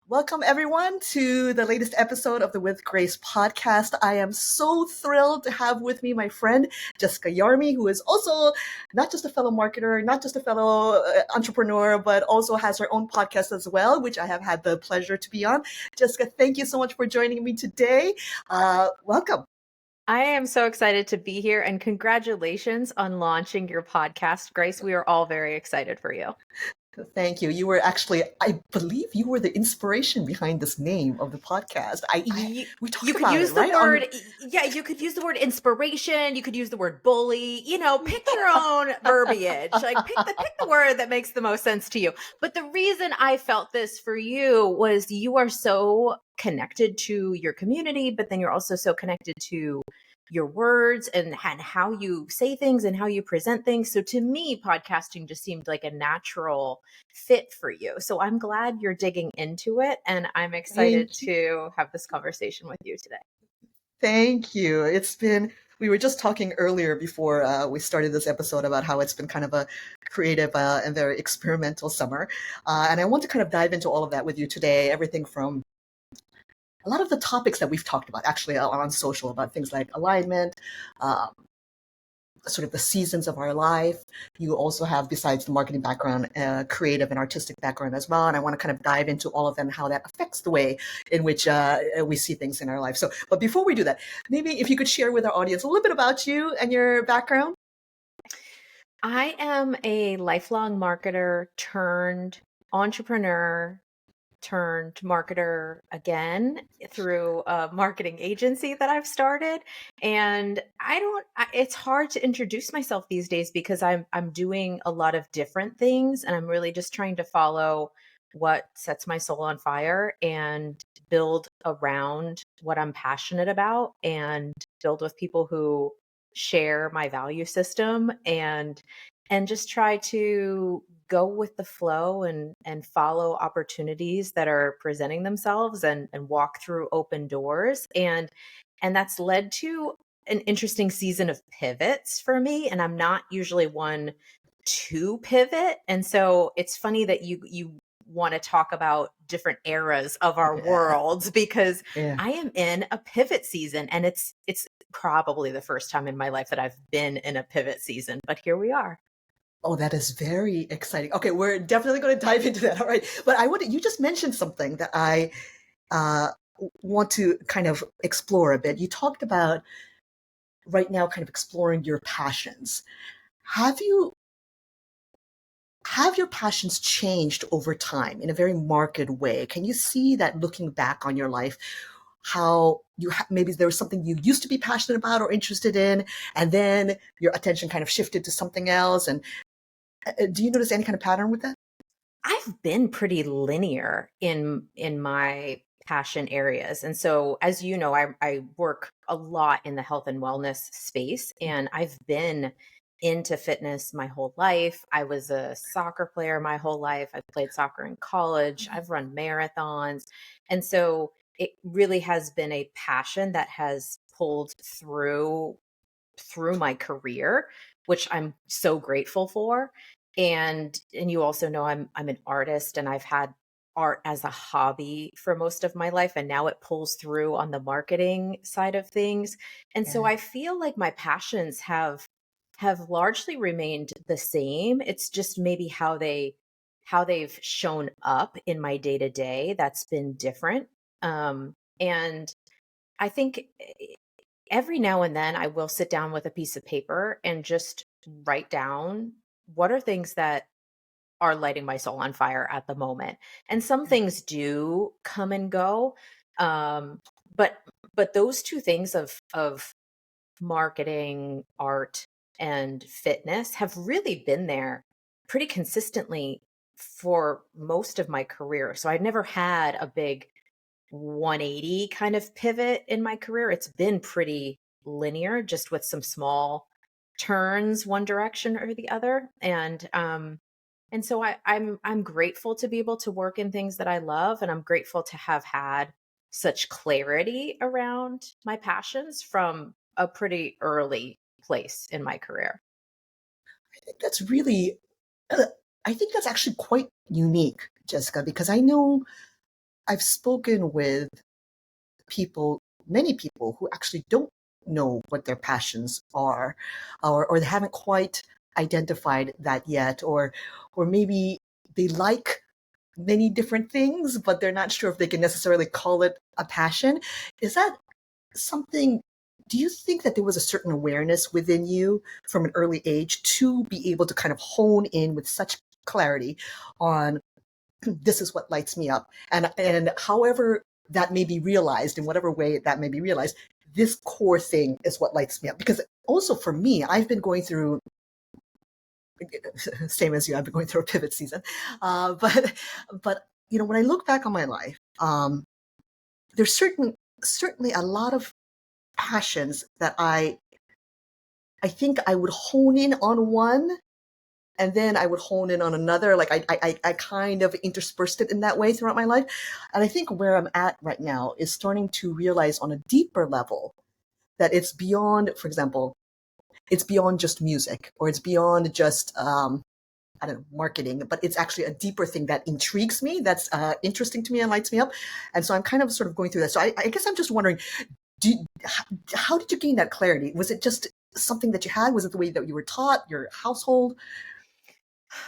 Welcome, everyone, to the latest episode of the With Grace podcast. I am so thrilled to have with me my friend, Jessica Yarmey, who is also not just a fellow marketer, not just a fellow entrepreneur, but also has her own podcast as well, which I have had the pleasure to be on. Jessica, thank you so much for joining me today. Welcome. I am so excited to be here, and congratulations on launching your podcast, Grace. We are all very excited for you. Thank you. You were actually, I believe you were the inspiration behind this name of the podcast. We talked about it, right? You could use the word inspiration. You could use the word bully. Pick your own verbiage. Like pick the word that makes the most sense to you. But the reason I felt this for you was you are so connected to your community, but then you're also so connected to your words and how you say things and how you present things. So to me, podcasting just seemed like a natural fit for you. So I'm glad you're digging into it, and I'm excited to have this conversation with you today. Thank you. We were just talking earlier before we started this episode about how it's been kind of a creative and very experimental summer. And I want to kind of dive into all of that with you today, everything from a lot of the topics that we've talked about actually on social, about things like alignment, sort of the seasons of our life. You also have, besides the marketing background, creative and artistic background as well. And I want to kind of dive into all of them, how that affects the way in which we see things in our life. But before we do that, maybe if you could share with our audience a little bit about you and your background. I am a lifelong marketer turned entrepreneur turned marketer again through a marketing agency that I've started. And it's hard to introduce myself these days because I'm doing a lot of different things, and I'm really just trying to follow what sets my soul on fire and build around what I'm passionate about and build with people who share my value system and just try to go with the flow and follow opportunities that are presenting themselves and walk through open doors. And that's led to an interesting season of pivots for me. And I'm not usually one to pivot. And so it's funny that you want to talk about different eras of our worlds, because I am in a pivot season, and it's probably the first time in my life that I've been in a pivot season, but here we are. Oh, that is very exciting. Okay, we're definitely going to dive into that. All right. But you just mentioned something that I want to kind of explore a bit. You talked about right now kind of exploring your passions. Have your passions changed over time in a very marked way? Can you see that looking back on your life, how maybe there was something you used to be passionate about or interested in, and then your attention kind of shifted to something else? And do you notice any kind of pattern with that? I've been pretty linear in my passion areas. And so, as you know, I work a lot in the health and wellness space, and I've been into fitness my whole life. I was a soccer player my whole life. I played soccer in college. I've run marathons. And so it really has been a passion that has pulled through my career, which I'm so grateful for. And you also know I'm an artist, and I've had art as a hobby for most of my life, and now it pulls through on the marketing side of things. And so I feel like my passions have largely remained the same. It's just maybe how they've shown up in my day-to-day that's been different. And I think every now and then I will sit down with a piece of paper and just write down what are things that are lighting my soul on fire at the moment. And some things do come and go. But those two things of marketing, art, and fitness have really been there pretty consistently for most of my career. So I've never had a big 180 kind of pivot in my career. It's been pretty linear, just with some small turns one direction or the other. And so I'm grateful to be able to work in things that I love, and I'm grateful to have had such clarity around my passions from a pretty early place in my career. I think that's actually quite unique, Jessica, because I know I've spoken with people, many people who actually don't know what their passions are, or they haven't quite identified that yet, or maybe they like many different things, but they're not sure if they can necessarily call it a passion. Is that something? Do you think that there was a certain awareness within you from an early age to be able to kind of hone in with such clarity on this is what lights me up, and however that may be realized, in whatever way that may be realized, this core thing is what lights me up? Because also for me, I've been going through, same as you, I've been going through a pivot season, but when I look back on my life, there's certainly a lot of passions that I think I would hone in on one, and then I would hone in on another. Like I kind of interspersed it in that way throughout my life. And I think where I'm at right now is starting to realize on a deeper level that it's beyond, for example, it's beyond just music, or it's beyond just, I don't know, marketing, but it's actually a deeper thing that intrigues me, that's interesting to me and lights me up. And so I'm kind of sort of going through that. So I guess I'm just wondering, do, how did you gain that clarity? Was it just something that you had? Was it the way that you were taught, your household?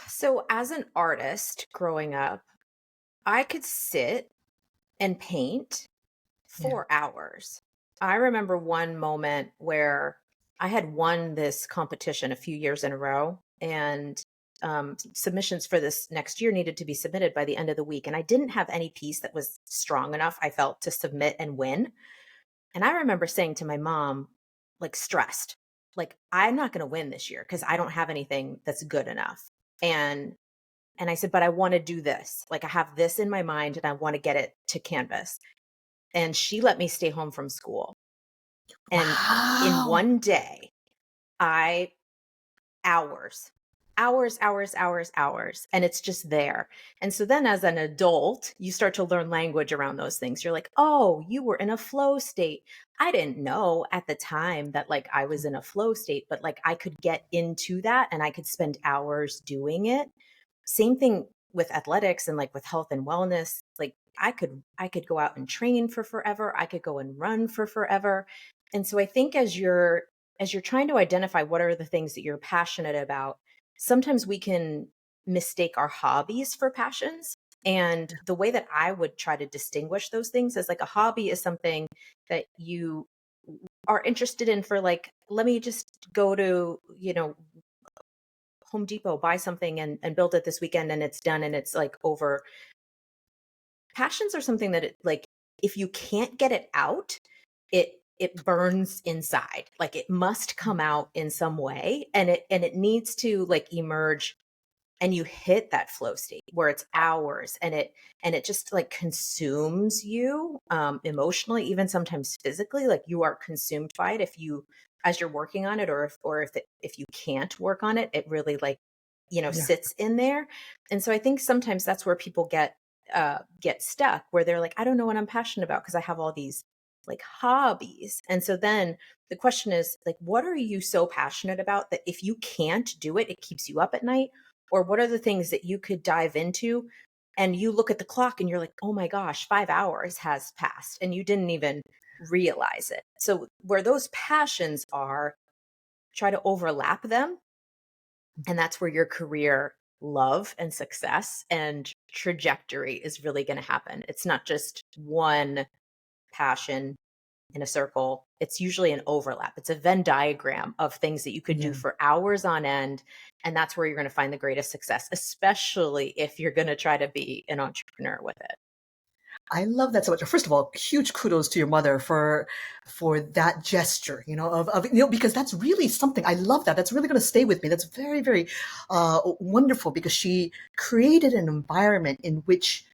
So, as an artist growing up, I could sit and paint Yeah. for hours. I remember one moment where I had won this competition a few years in a row, and submissions for this next year needed to be submitted by the end of the week. And I didn't have any piece that was strong enough, I felt, to submit and win. And I remember saying to my mom, like stressed, like, I'm not going to win this year because I don't have anything that's good enough. And and I said, but I want to do this. Like, I have this in my mind and I want to get it to canvas. And she let me stay home from school. And in Wow. one day, I hours, hours, and it's just there. And so then as an adult, you start to learn language around those things. You're like, oh, you were in a flow state. I didn't know at the time that like I was in a flow state, but like I could get into that and I could spend hours doing it. Same thing with athletics and like with health and wellness. Like I could go out and train for forever. I could go and run for forever. And so I think as you're trying to identify what are the things that you're passionate about, sometimes we can mistake our hobbies for passions. And the way that I would try to distinguish those things is like a hobby is something that you are interested in for like, let me just go to, Home Depot, buy something and build it this weekend and it's done and it's like over. Passions are something that like if you can't get it out, it burns inside. Like it must come out in some way and it needs to like emerge, and you hit that flow state where it's hours and it just like consumes you emotionally, even sometimes physically. Like you are consumed by it if you, as you're working on it, or if you can't work on it, it really like Yeah. sits in there. And so I think sometimes that's where people get stuck, where they're like, I don't know what I'm passionate about because I have all these like hobbies. And so then the question is like, what are you so passionate about that if you can't do it, it keeps you up at night? Or what are the things that you could dive into and you look at the clock and you're like, oh my gosh, 5 hours has passed and you didn't even realize it. So where those passions are, try to overlap them. And that's where your career love and success and trajectory is really going to happen. It's not just one passion in a circle. It's usually an overlap. It's a Venn diagram of things that you could do Yeah. for hours on end. And that's where you're going to find the greatest success, especially if you're going to try to be an entrepreneur with it. I love that so much. First of all, huge kudos to your mother for that gesture, because that's really something. I love that. That's really going to stay with me. That's very, very wonderful, because she created an environment in which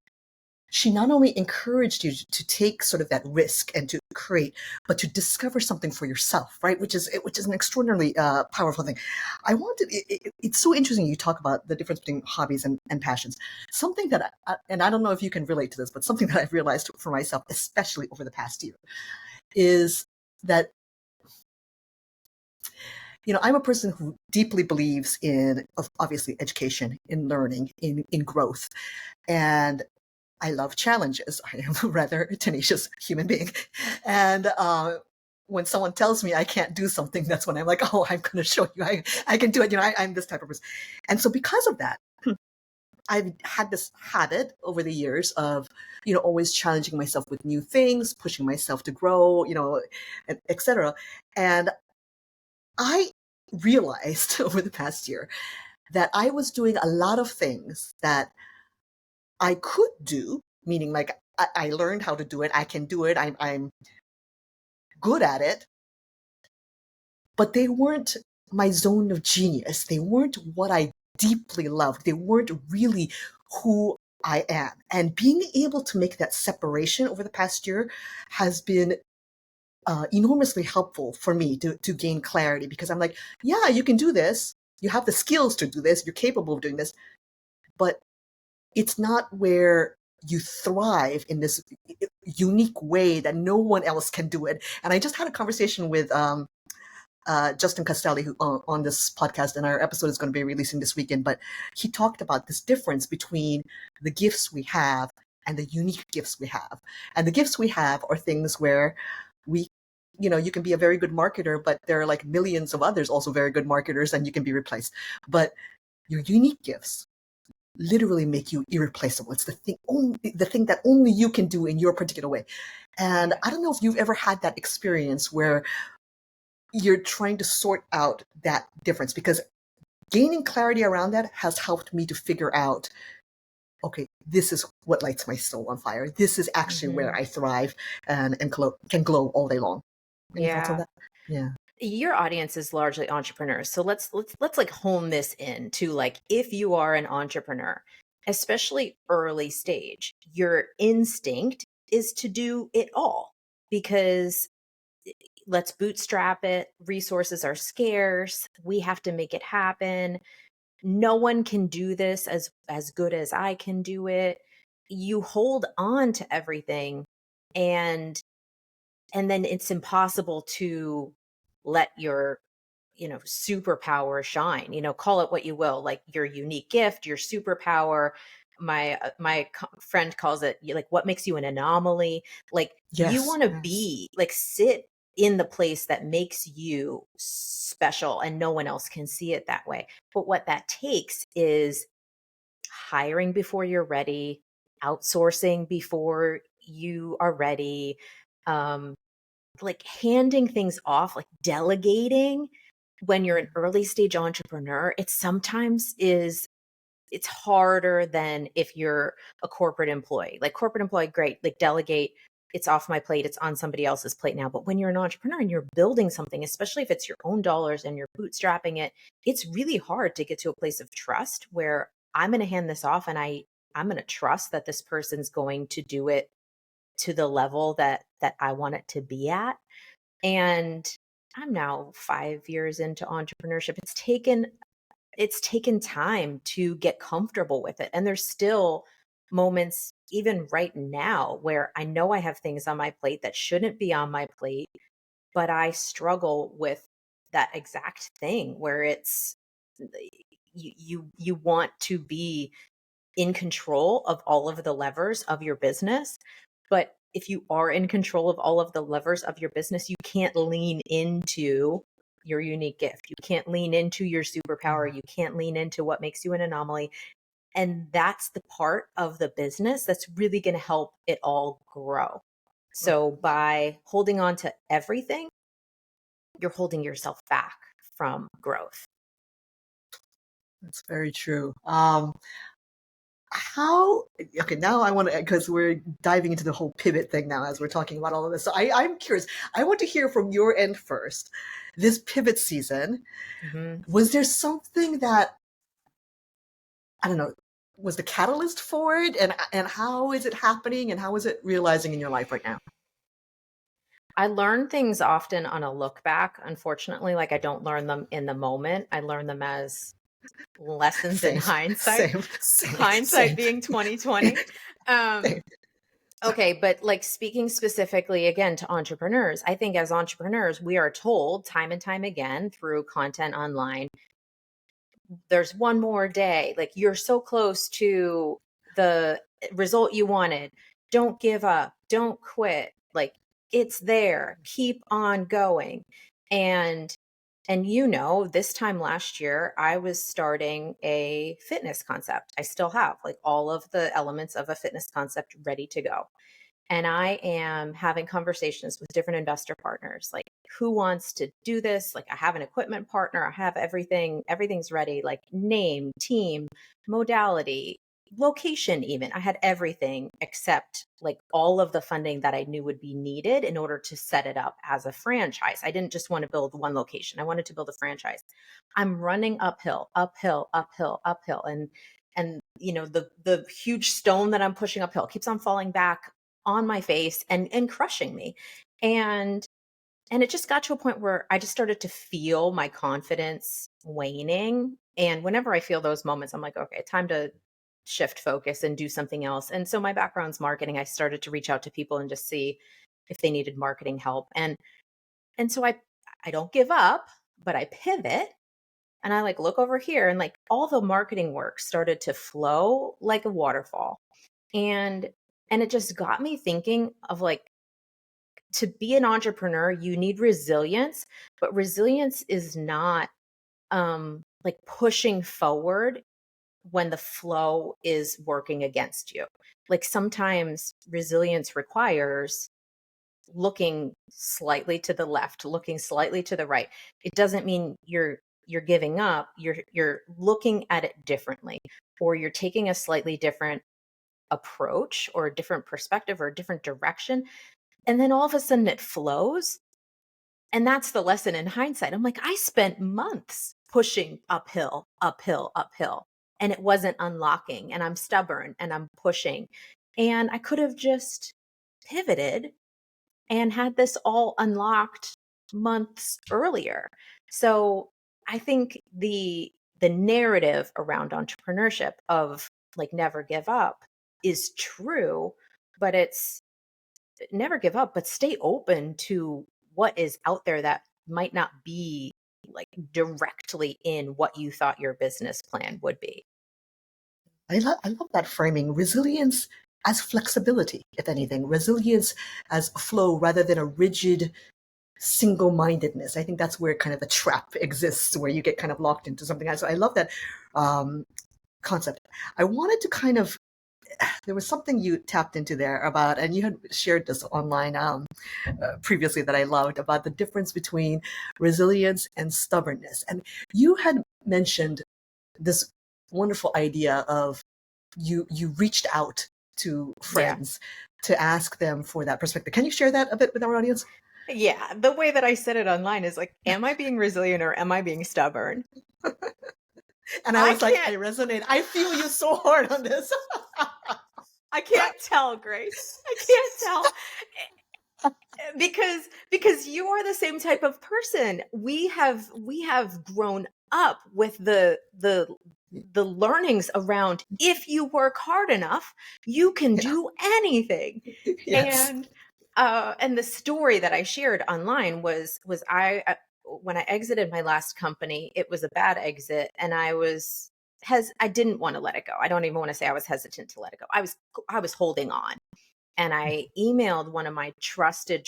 she not only encouraged you to take sort of that risk and to create, but to discover something for yourself, right? Which is an extraordinarily powerful thing. It's so interesting you talk about the difference between hobbies and passions. Something that, and I don't know if you can relate to this, but something that I've realized for myself, especially over the past year, is that, I'm a person who deeply believes in, obviously, education, in learning, in growth. And I love challenges. I am a rather tenacious human being. And when someone tells me I can't do something, that's when I'm like, oh, I'm going to show you I can do it. I'm this type of person. And so because of that, I've had this habit over the years of, always challenging myself with new things, pushing myself to grow, et cetera. And I realized over the past year that I was doing a lot of things that I could do, meaning like I learned how to do it. I can do it. I'm good at it, but they weren't my zone of genius. They weren't what I deeply loved. They weren't really who I am. And being able to make that separation over the past year has been enormously helpful for me to gain clarity, because I'm like, yeah, you can do this. You have the skills to do this. You're capable of doing this, but it's not where you thrive in this unique way that no one else can do it. And I just had a conversation with Justin Castelli, who on this podcast, and our episode is going to be releasing this weekend. But he talked about this difference between the gifts we have and the unique gifts we have. And the gifts we have are things where we, you can be a very good marketer, but there are like millions of others also very good marketers, and you can be replaced. But your unique gifts literally make you irreplaceable. It's the thing that only you can do in your particular way. And I don't know if you've ever had that experience where you're trying to sort out that difference, because gaining clarity around that has helped me to figure out, okay, this is what lights my soul on fire. This is actually where I thrive and can glow all day long. Any thoughts on that? Yeah. Your audience is largely entrepreneurs. So let's like hone this in to like, if you are an entrepreneur, especially early stage, your instinct is to do it all, because let's bootstrap it. Resources are scarce. We have to make it happen. No one can do this as good as I can do it. You hold on to everything, and then it's impossible to let your superpower shine. Call it what you will, like your unique gift, your superpower. My friend calls it like what makes you an anomaly. Like you Yes. want to be like, sit in the place that makes you special, and no one else can see it that way. But what that takes is hiring before you're ready, outsourcing before you are ready, um, like handing things off, like delegating. When you're an early stage entrepreneur, it sometimes it's harder than if you're a corporate employee. Like corporate employee, great, like delegate, it's off my plate, it's on somebody else's plate now. But when you're an entrepreneur and you're building something, especially if it's your own dollars and you're bootstrapping it, it's really hard to get to a place of trust where I'm going to hand this off, and I'm going to trust that this person's going to do it to the level that I want it to be at. And I'm now 5 years into entrepreneurship. It's taken time to get comfortable with it. And there's still moments, even right now, where I know I have things on my plate that shouldn't be on my plate, but I struggle with that exact thing where it's you want to be in control of all of the levers of your business. But if you are in control of all of the levers of your business, you can't lean into your unique gift. You can't lean into your superpower. You can't lean into what makes you an anomaly. And that's the part of the business that's really going to help it all grow. So by holding on to everything, you're holding yourself back from growth. That's very true. Okay, now I want to, because we're diving into the whole pivot thing now as we're talking about all of this. So I'm curious. I want to hear from your end first. This pivot season, was there something that, I don't know, was the catalyst for it? And how is it happening? And how is it realizing in your life right now? I learn things often on a look back. Unfortunately, like I don't learn them in the moment. I learn them as lessons in hindsight. Hindsight being 2020. Okay, but like speaking specifically again to entrepreneurs, I think as entrepreneurs, we are told time and time again through content online, there's one more day. Like you're so close to the result you wanted. Don't give up. Don't quit. Like, it's there. Keep on going. And this time last year, I was starting a fitness concept. I still have like all of the elements of a fitness concept ready to go. And I am having conversations with different investor partners, like who wants to do this? Like, I have an equipment partner, I have everything's ready, like name, team, modality, location, even. I had everything except like all of the funding that I knew would be needed in order to set it up as a franchise. I didn't just want to build one location. I wanted to build a franchise. I'm running uphill, uphill, uphill, uphill. And the huge stone that I'm pushing uphill keeps on falling back on my face and crushing me. And it just got to a point where I just started to feel my confidence waning. And whenever I feel those moments, I'm like, okay, time to shift focus and do something else. And so my background's marketing. I started to reach out to people and just see if they needed marketing help. And so I don't give up, but I pivot. And I like look over here, and like all the marketing work started to flow like a waterfall. And it just got me thinking of like, to be an entrepreneur, you need resilience, but resilience is not like pushing forward when the flow is working against you. Like, sometimes resilience requires looking slightly to the left, looking slightly to the right. It doesn't mean you're giving up. You're looking at it differently, or you're taking a slightly different approach or a different perspective or a different direction. And then all of a sudden it flows. And that's the lesson in hindsight. I'm like, I spent months pushing uphill, uphill, uphill, and it wasn't unlocking. And I'm stubborn and I'm pushing. And I could have just pivoted and had this all unlocked months earlier. So I think the narrative around entrepreneurship of like never give up is true, but it's never give up, but stay open to what is out there that might not be like directly in what you thought your business plan would be. I love that framing. Resilience as flexibility, if anything, resilience as flow rather than a rigid single-mindedness. I think that's where kind of the trap exists, where you get kind of locked into something else. So I love that um, concept. I wanted to kind of, there was something you tapped into there about, and you had shared this online previously that I loved, about the difference between resilience and stubbornness. And you had mentioned this wonderful idea of you reached out to Yeah. friends to ask them for that perspective. Can you share that a bit with our audience? Yeah. The way that I said it online is like, am I being resilient or am I being stubborn? And I I was like, I can't, resonate. I feel you so hard on this. I can't tell, Grace. I can't tell. Because you are the same type of person. We have grown up with the learnings around, if you work hard enough, you can Yeah. do anything. Yes. And the story that I shared online was I when I exited my last company, it was a bad exit, and I didn't want to let it go. I don't even want to say I was hesitant to let it go. I was holding on. And I emailed one of my trusted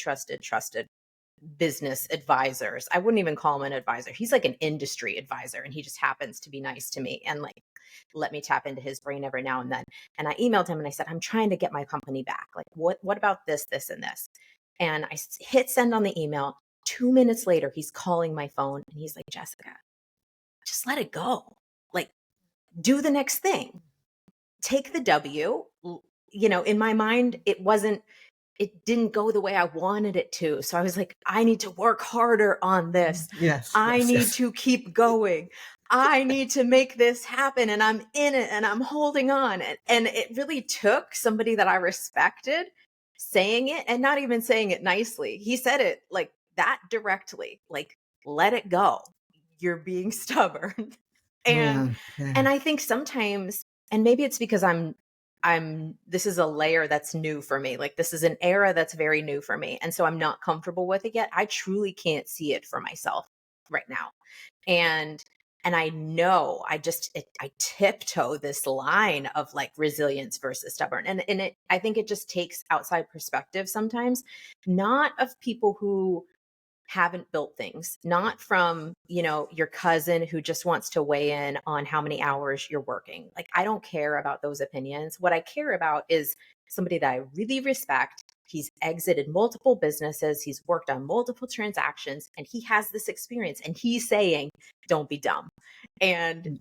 business advisors. I wouldn't even call him an advisor. He's like an industry advisor, and he just happens to be nice to me and like let me tap into his brain every now and then. And I emailed him and I said, I'm trying to get my company back. Like, what about this, and this? And I hit send on the email. 2 minutes later, he's calling my phone and he's like, Jessica, just let it go. Like, do the next thing. Take the W. In my mind, it didn't go the way I wanted it to. So I was like, I need to work harder on this. Yes. I Yes. need Yes. to keep going. I need to make this happen. And I'm in it and I'm holding on. And it really took somebody that I respected saying it, and not even saying it nicely. He said it like that directly, like, let it go. You're being stubborn. and Yeah. Yeah. and I think sometimes, and maybe it's because this is a layer that's new for me. Like, this is an era that's very new for me. And so I'm not comfortable with it yet. I truly can't see it for myself right now. And And I know I tiptoe this line of like resilience versus stubborn. I think it just takes outside perspective sometimes, not of people who haven't built things, not from, your cousin who just wants to weigh in on how many hours you're working. Like, I don't care about those opinions. What I care about is somebody that I really respect. He's exited multiple businesses, he's worked on multiple transactions, and he has this experience, and he's saying, don't be dumb. And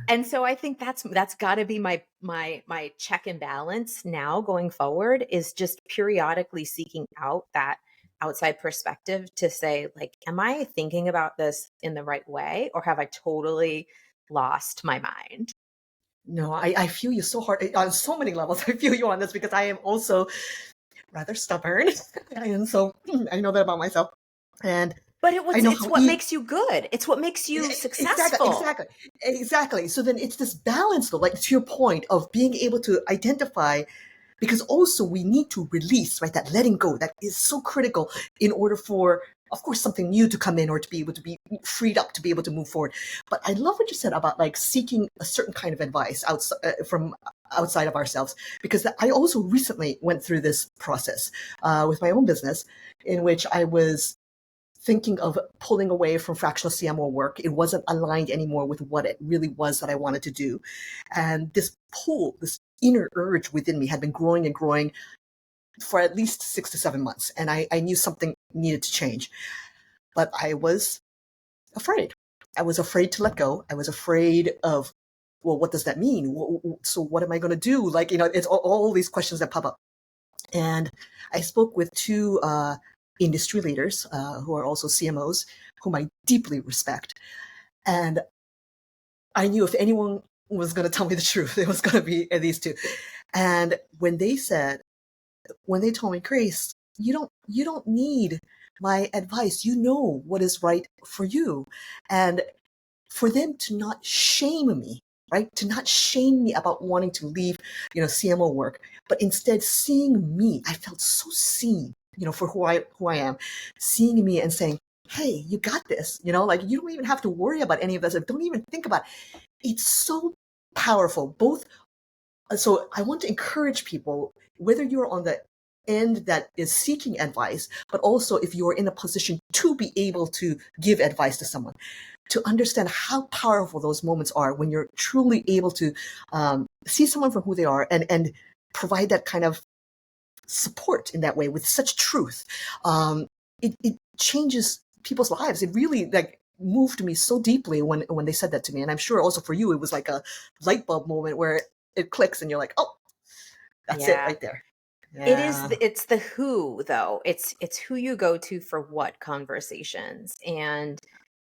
and so I think that's got to be my check and balance now going forward, is just periodically seeking out that outside perspective to say, like, am I thinking about this in the right way, or have I totally lost my mind? No, I feel you so hard on so many levels. I feel you on this because I am also rather stubborn. And so I know that about myself. And But I know it's how what makes you good. It's what makes you exactly, successful. exactly. So then it's this balance, though, like to your point of being able to identify, because also we need to release, right? That letting go that is so critical in order for, of course, something new to come in or to be able to be freed up to be able to move forward. But I love what you said about like seeking a certain kind of advice outside from outside of ourselves, because I also recently went through this process with my own business in which I was thinking of pulling away from fractional CMO work. It wasn't aligned anymore with what it really was that I wanted to do. And this pull, this inner urge within me had been growing and growing for at least 6 to 7 months. And I knew something needed to change. But I was afraid. I was afraid to let go. I was afraid of, well, what does that mean? So what am I going to do? Like, it's all these questions that pop up. And I spoke with two industry leaders who are also CMOs, whom I deeply respect. And I knew if anyone was going to tell me the truth, it was going to be these two. And when they told me, Grace, you don't need my advice. You know what is right for you. And for them to not shame me, right? To not shame me about wanting to leave, CMO work, but instead seeing me, I felt so seen, for who I am, seeing me and saying, hey, you got this, like you don't even have to worry about any of this. Don't even think about it. It's so powerful. Both. So I want to encourage people, whether you're on the end that is seeking advice, but also if you're in a position to be able to give advice to someone, to understand how powerful those moments are when you're truly able to see someone for who they are and provide that kind of support in that way with such truth. It changes people's lives. It really like moved me so deeply when they said that to me. And I'm sure also for you, it was like a light bulb moment where it clicks and you're like, oh, that's it Yeah. right there. It's Yeah. the who, though. It's who you go to for what conversations. And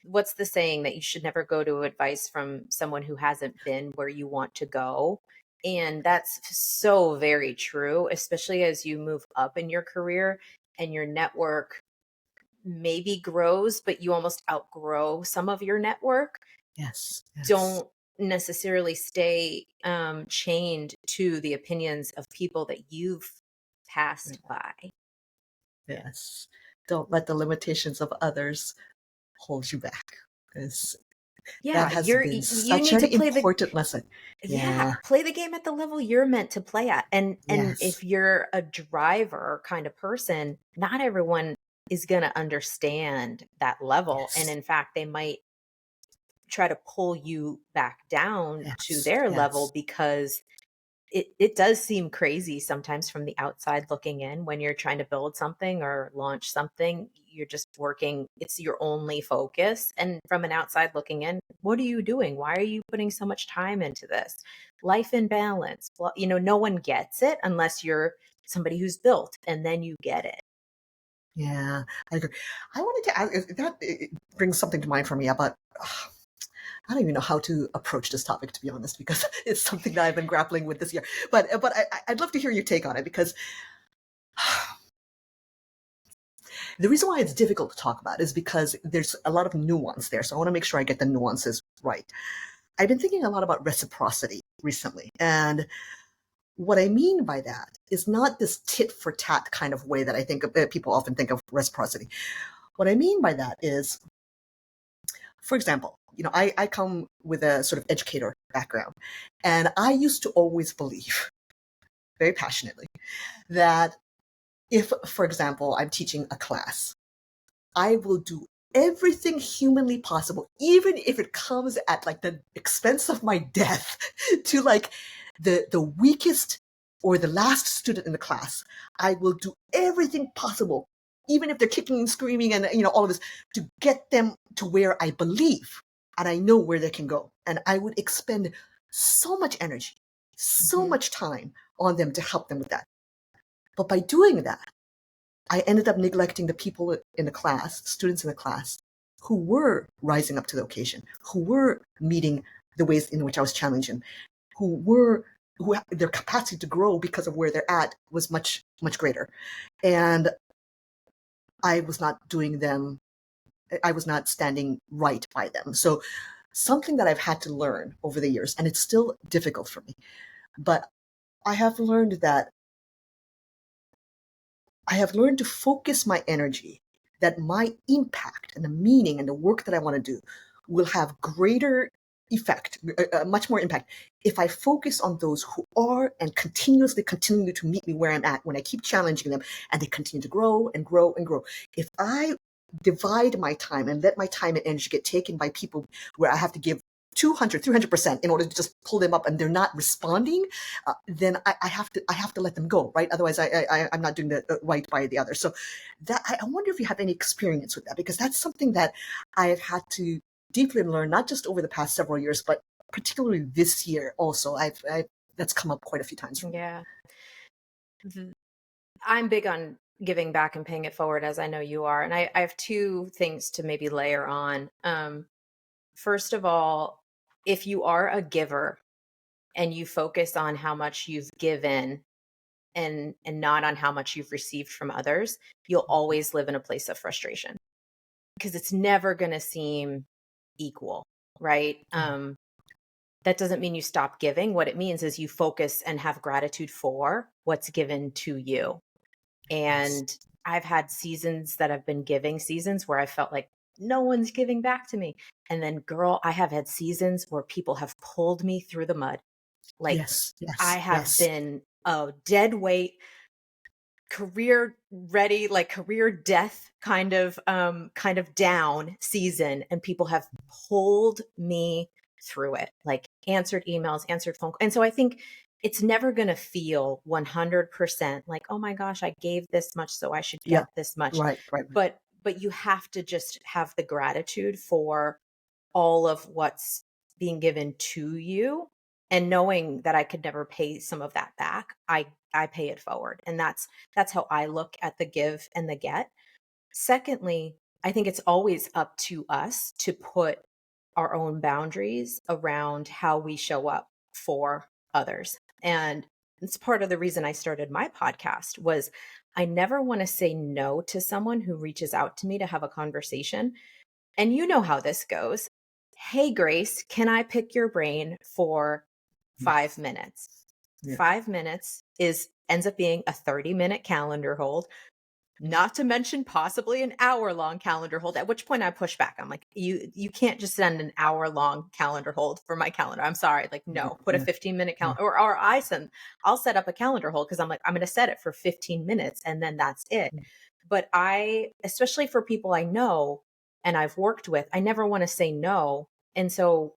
what's the saying, that you should never go to advice from someone who hasn't been where you want to go? And that's so very true, especially as you move up in your career and your network maybe grows, but you almost outgrow some of your network. Yes. Yes. Don't necessarily stay chained to the opinions of people that you've passed by. Yes. Don't let the limitations of others hold you back. 'Cause that Yeah, has been you such need an to play the important lesson. yeah, Yeah. play the game at the level you're meant to play at. And Yes. if you're a driver kind of person, not everyone is going to understand that level, and Yes. in fact, they might try to pull you back down to Yes. their level, Yes. because it does seem crazy sometimes from the outside looking in. When you're trying to build something or launch something, you're just working, it's your only focus. And from an outside looking in, what are you doing? Why are you putting so much time into this? Life in balance. Well, no one gets it unless you're somebody who's built, and then you get it. Yeah, I agree. I wanted to ask, that it brings something to mind for me about, I don't even know how to approach this topic, to be honest, because it's something that I've been grappling with this year. But I'd love to hear your take on it, because the reason why it's difficult to talk about is because there's a lot of nuance there. So I want to make sure I get the nuances right. I've been thinking a lot about reciprocity recently. And what I mean by that is not this tit for tat kind of way that I think people often think of reciprocity. What I mean by that is, for example, I come with a sort of educator background, and I used to always believe very passionately that if, for example, I'm teaching a class, I will do everything humanly possible, even if it comes at like the expense of my death, to like the weakest or the last student in the class. I will do everything possible, even if they're kicking and screaming and all of this, to get them to where I believe and I know where they can go. And I would expend so much energy, so much time on them to help them with that. But by doing that, I ended up neglecting the people in the class, students in the class, who were rising up to the occasion, who were meeting the ways in which I was challenging, who their capacity to grow because of where they're at was much, much greater. And I was not standing right by them. So something that I've had to learn over the years, and it's still difficult for me, but I have learned to focus my energy, that my impact and the meaning and the work that I want to do will have greater effect, much more impact, if I focus on those who are and continuously continue to meet me where I'm at when I keep challenging them and they continue to grow and grow and grow. If I divide my time and let my time and energy get taken by people where I have to give 200, 300% in order to just pull them up and they're not responding, then I have to let them go, right? Otherwise I'm not doing the right by the other. So that, I wonder if you have any experience with that, because that's something that I have had to deeply learn, not just over the past several years, but particularly this year also. I've that's come up quite a few times for me. Yeah. I'm big on giving back and paying it forward, as I know you are. And I have two things to maybe layer on. First of all, if you are a giver and you focus on how much you've given and not on how much you've received from others, you'll always live in a place of frustration because it's never going to seem equal, right? That doesn't mean you stop giving. What it means is you focus and have gratitude for what's given to you. And I've had seasons that have been giving seasons where I felt like no one's giving back to me. And then, girl, I have had seasons where people have pulled me through the mud. Like, yes, I have been a dead weight, career ready, like career death kind of down season. And people have pulled me through it, like answered emails, answered phone calls. And so I think it's never going to feel 100% like, oh my gosh, I gave this much, so I should get this much. Right. But you have to just have the gratitude for all of what's being given to you, and knowing that I could never pay some of that back. I pay it forward. And that's how I look at the give and the get. Secondly, I think it's always up to us to put our own boundaries around how we show up for others. And it's part of the reason I started my podcast was I never want to say no to someone who reaches out to me to have a conversation. And you know how this goes. Hey, Grace, can I pick your brain for 5 minutes? 5 minutes ends up being a 30-minute calendar hold. Not to mention possibly an hour-long calendar hold, at which point I push back. I'm like, you can't just send an hour-long calendar hold for my calendar. I'm sorry. Like, no, put a 15-minute calendar, or I'll set up a calendar hold because I'm like, I'm going to set it for 15 minutes and then that's it. But especially for people I know and I've worked with, I never want to say no. And so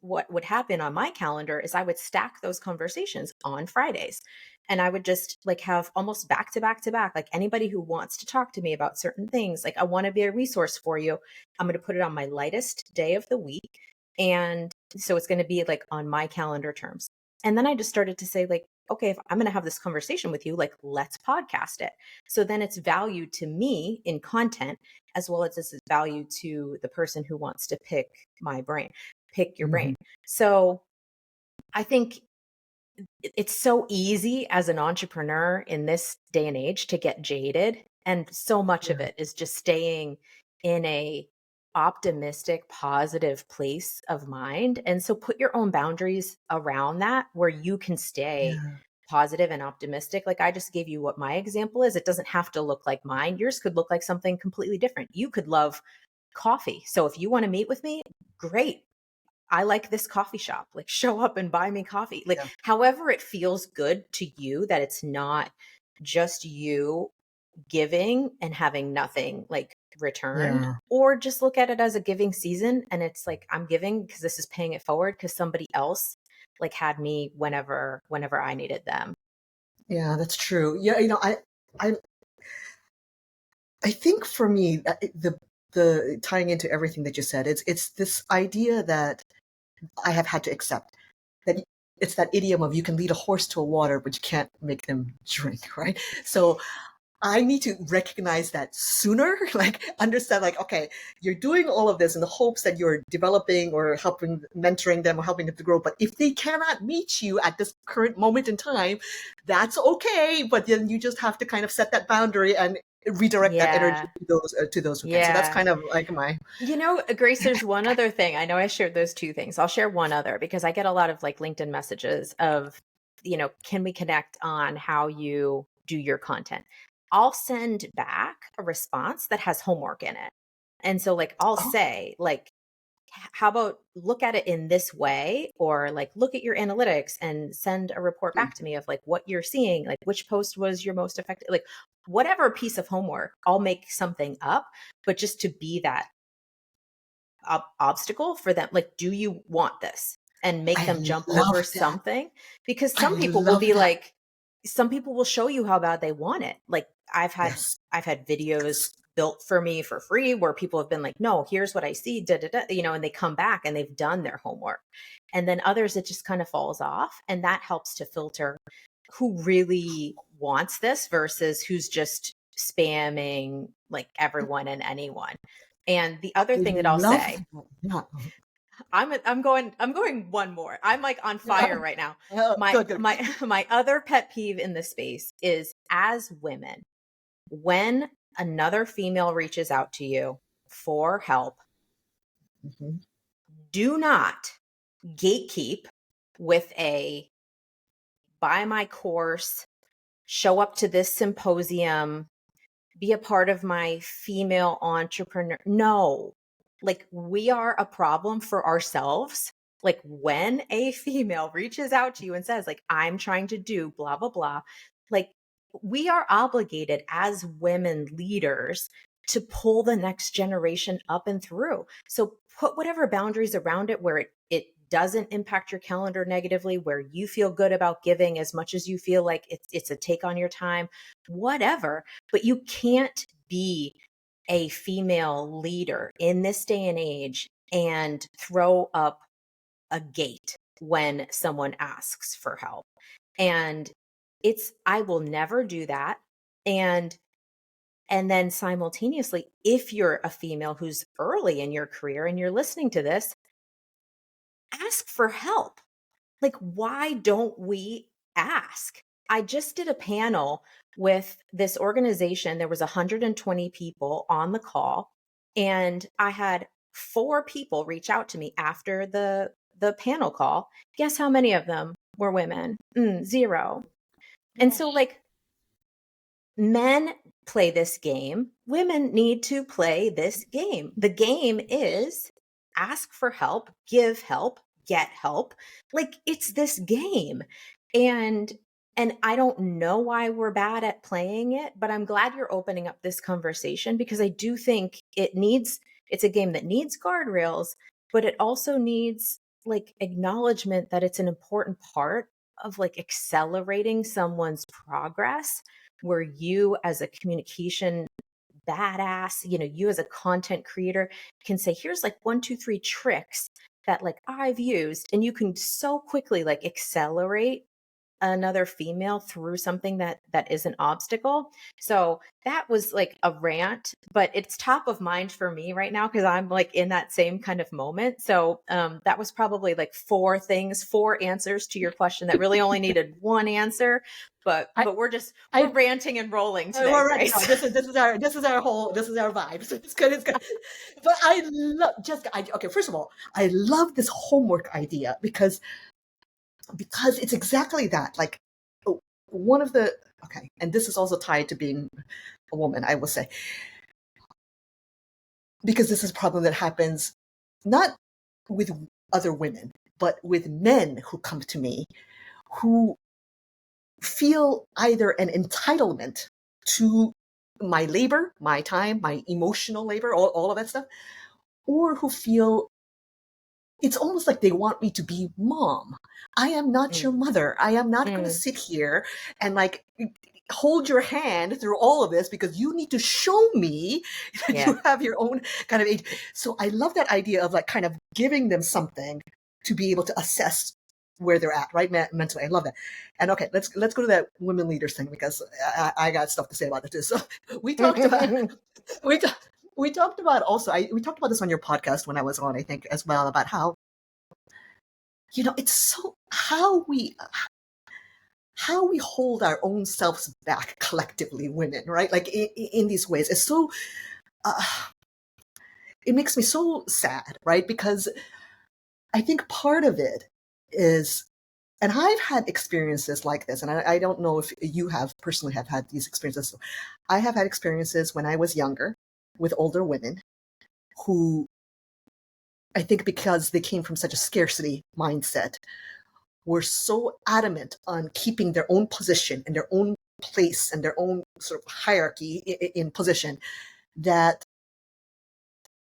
what would happen on my calendar is I would stack those conversations on Fridays. And I would just like have almost back to back to back, like anybody who wants to talk to me about certain things, like I want to be a resource for you. I'm going to put it on my lightest day of the week. And so it's going to be like on my calendar terms. And then I just started to say like, okay, if I'm going to have this conversation with you, like let's podcast it. So then it's value to me in content, as well as it's value to the person who wants to pick your brain. So I think it's so easy as an entrepreneur in this day and age to get jaded. And so much of it is just staying in a optimistic, positive place of mind. And so put your own boundaries around that where you can stay positive and optimistic. Like I just gave you what my example is. It doesn't have to look like mine. Yours could look like something completely different. You could love coffee. So if you want to meet with me, great. I like this coffee shop. Like, show up and buy me coffee. Like, Yeah. however it feels good to you, that it's not just you giving and having nothing like returned, Yeah. or just look at it as a giving season. And it's like, I'm giving because this is paying it forward because somebody else like had me whenever I needed them. Yeah, that's true. Yeah, I I think for me the tying into everything that you said, it's this idea that I have had to accept that it's that idiom of you can lead a horse to a water, but you can't make them drink, right? So I need to recognize that sooner, like understand, like, okay, you're doing all of this in the hopes that you're developing or helping, mentoring them or helping them to grow. But if they cannot meet you at this current moment in time, that's okay. But then you just have to kind of set that boundary and redirect that energy Yeah. to those who can. So that's Yeah. kind of like my, Grace, there's one other thing. I know I shared those two things. I'll share one other because I get a lot of like LinkedIn messages of, can we connect on how you do your content? I'll send back a response that has homework in it. And so like I'll oh, say like, how about look at it in this way, or like look at your analytics and send a report back to me of like what you're seeing, like which post was your most effective, like whatever piece of homework. I'll make something up, but just to be that obstacle for them. Like, do you want this? And make I them jump over love that. something, because I some people will love be that. like, some people will show you how bad they want it. Like Yes. I've had videos built for me for free where people have been like, no, here's what I see, da, da, da, and they come back and they've done their homework. And then others, it just kind of falls off. And that helps to filter who really wants this versus who's just spamming like everyone and anyone. And the I other thing that I'll love say, that. Yeah. I'm going one more. I'm like on fire right now. My Good, good. my my other pet peeve in this space is, as women, when another female reaches out to you for help, Mhm. do not gatekeep with a buy my course, show up to this symposium, be a part of my female entrepreneur. No, like we are a problem for ourselves. Like when a female reaches out to you and says, like, I'm trying to do blah, blah, blah, like we are obligated as women leaders to pull the next generation up and through. So put whatever boundaries around it where it doesn't impact your calendar negatively, where you feel good about giving as much as you feel like it's a take on your time, whatever. But you can't be a female leader in this day and age and throw up a gate when someone asks for help. And I will never do that. And then simultaneously, if you're a female who's early in your career and you're listening to this, ask for help. Like, why don't we ask? I just did a panel with this organization. There was 120 people on the call, and I had 4 people reach out to me after the panel call. Guess how many of them were women? 0. And so Gosh. like, men play this game. Women need to play this game. The game is ask for help, give help, get help. Like it's this game. And I don't know why we're bad at playing it, but I'm glad you're opening up this conversation, because I do think it's a game that needs guardrails, but it also needs like acknowledgement that it's an important part of like accelerating someone's progress, where you as a communication badass, you as a content creator can say, here's like 1, 2, 3 tricks that like I've used, and you can so quickly like accelerate another female through something that is an obstacle. So that was like a rant, but it's top of mind for me right now because I'm like in that same kind of moment. So that was probably like 4 answers to your question that really only needed one answer. But I, we're I, ranting and rolling today, we're ready. No, Grace. this is our vibe. So it's good. It's good. But I love Jessica. Okay, first of all, I love this homework idea because it's exactly that. Like one of the okay, and this is also tied to being a woman, I will say, because this is a problem that happens not with other women, but with men who come to me who feel either an entitlement to my labor, my time, my emotional labor, all of that stuff, or who feel it's almost like they want me to be mom. I am not your Mm, mother. I am not going to mm, sit here and like hold your hand through all of this because you need to show me that yeah. you have your own kind of age. So I love that idea of like kind of giving them something to be able to assess where they're at, right? Mentally. I love that. And okay, let's go to that women leaders thing because I got stuff to say about it too. So we talked about we we talked about also we talked about this on your podcast when I was on, I think, as well, about how it's so how we hold our own selves back collectively, women, right? Like in these ways, it's so uh, it makes me so sad, right? Because I think part of it is, and I've had experiences like this, and I don't know if you have personally have had these experiences. I have had experiences when I was younger with older women who, I think because they came from such a scarcity mindset, were so adamant on keeping their own position and their own place and their own sort of hierarchy in position that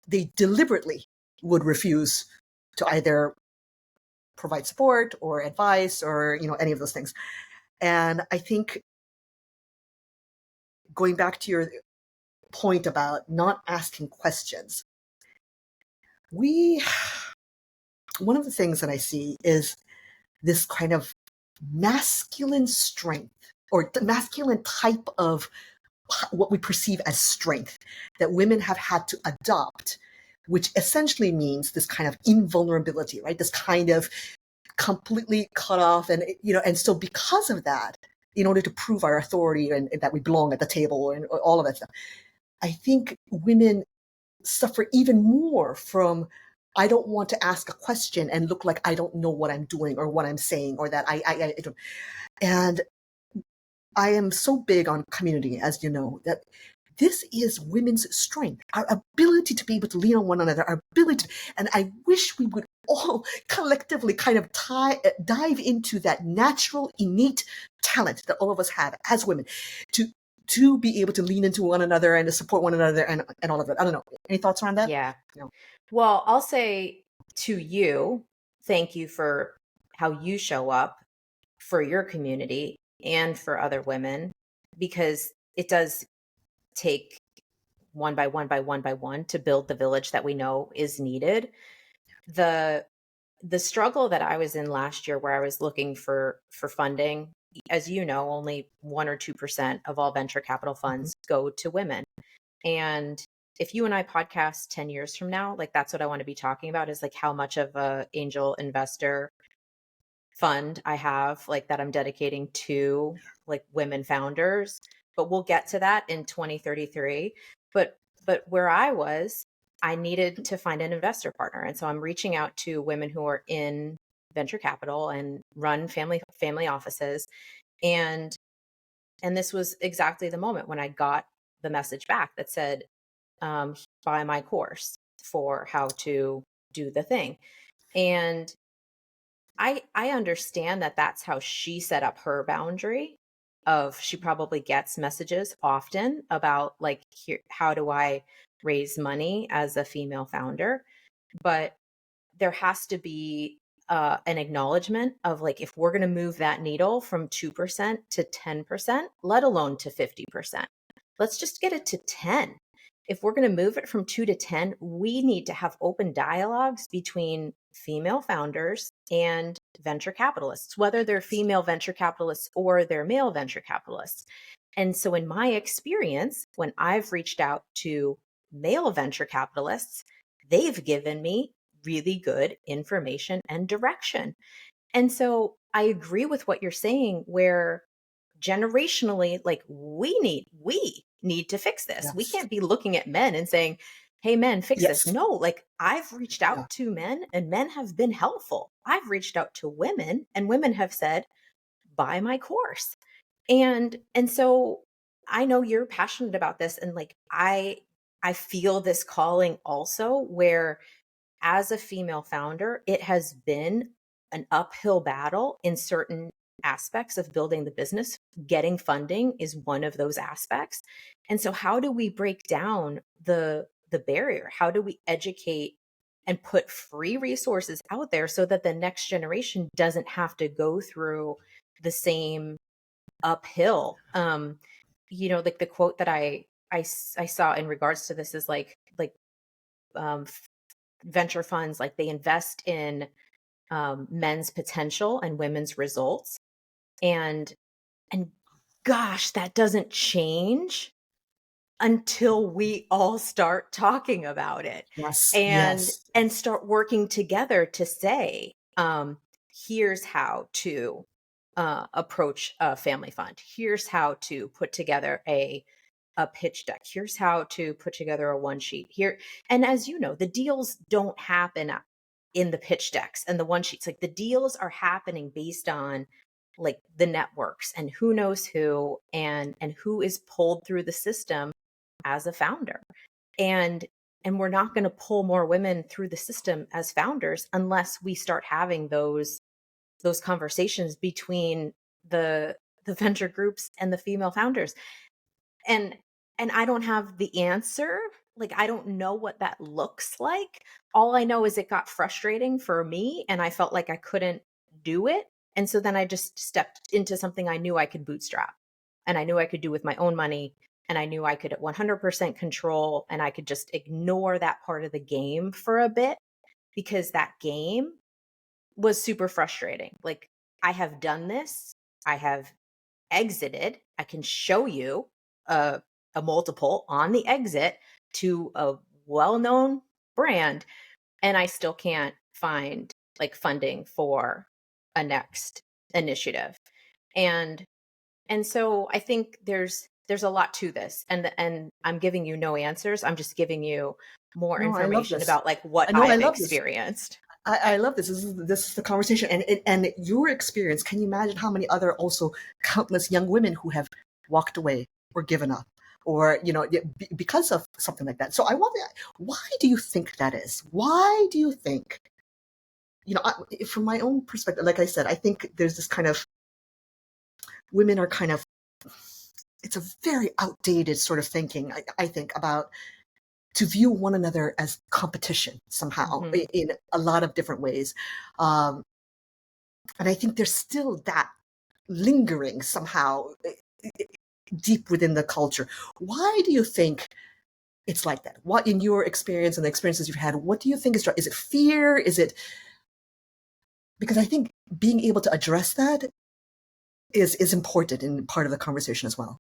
they deliberately would refuse to either provide support or advice or any of those things. And I think, going back to your point about not asking questions, we one of the things that I see is this kind of masculine strength or masculine type of what we perceive as strength that women have had to adopt, which essentially means this kind of invulnerability, right? This kind of completely cut off, and so because of that, in order to prove our authority and that we belong at the table and all of that stuff, I think women suffer even more from, I don't want to ask a question and look like I don't know what I'm doing or what I'm saying, or that I don't. And I am so big on community, as you know, that this is women's strength, our ability to be able to lean on one another, our ability, and I wish we would all collectively kind of dive into that natural, innate talent that all of us have as women to be able to lean into one another and to support one another and all of it. I don't know. Any thoughts around that? Yeah. No. Well, I'll say to you, thank you for how you show up for your community and for other women, because it does take one by one by one by one to build the village that we know is needed. The struggle that I was in last year, where I was looking for funding, as you know, only 1 or 2% of all venture capital Mhm. funds go to women. And if you and I podcast 10 years from now, like that's what I want to be talking about, is like how much of a angel investor fund I have, like that I'm dedicating to like women founders. But we'll get to that in 2033. But where I was, I needed to find an investor partner. And so I'm reaching out to women who are in venture capital and run family offices. And this was exactly the moment when I got the message back that said, buy my course for how to do the thing. And I understand that that's how she set up her boundary of, she probably gets messages often about like, here, how do I raise money as a female founder? But there has to be an acknowledgement of like, if we're going to move that needle from 2% to 10%, let alone to 50%, let's just get it to 10. If we're going to move it from 2 to 10, we need to have open dialogues between female founders and venture capitalists, whether they're female venture capitalists or they're male venture capitalists. And so in my experience, when I've reached out to male venture capitalists, they've given me really good information and direction. And so I agree with what you're saying, where generationally, like we need to fix this. We Yes. can't be looking at men and saying, hey, men, fix this. Yes. No, like I've reached Yeah. out to men and men have been helpful. I've reached out to women and women have said, buy my course. And so I know you're passionate about this, and like I feel this calling also, where as a female founder, it has been an uphill battle in certain aspects of building the business. Getting funding is one of those aspects. And so how do we break down the barrier? How do we educate and put free resources out there so that the next generation doesn't have to go through the same uphill? Like the quote that I saw in regards to this is um, venture funds, like they invest in men's potential and women's results. And and gosh, that doesn't change until we all start talking about it Yes, and yes, and start working together to say, here's how to approach a family fund. Here's how to put together a pitch deck. Here's how to put together a one sheet here. And as you know, the deals don't happen in the pitch decks and the one sheets. Like the deals are happening based on like the networks and who knows who and who is pulled through the system as a founder. And and we're not going to pull more women through the system as founders unless we start having those conversations between the venture groups and the female founders. And and I don't have the answer. Like I don't know what that looks like. All I know is it got frustrating for me and I felt like I couldn't do it. And so then I just stepped into something I knew I could bootstrap and I knew I could do with my own money, and I knew I could 100% control, and I could just ignore that part of the game for a bit because that game was super frustrating. Like I have done this. I have exited. I can show you a, a multiple on the exit to a well-known brand, and I still can't find like funding for a next initiative. And and so I think there's a lot to this, and I'm giving you no answers. I'm just giving you more no, I love information this. about like what I know, I I've love this. experienced. I love this. This is the conversation, and your experience. Can you imagine how many other also countless young women who have walked away or given up, or because of something like that? So I wonder, why do you think that is? Why do you think? From my own perspective, like I said, I think there's this kind of women are kind of. It's a very outdated sort of thinking. I think about to view one another as competition somehow Hmm. in a lot of different ways. Um, and I think there's still that lingering somehow deep within the culture. Why do you think it's like that? What, in your experience and the experiences you've had, what do you think is it fear? Is it because I think being able to address that is important in part of the conversation as well.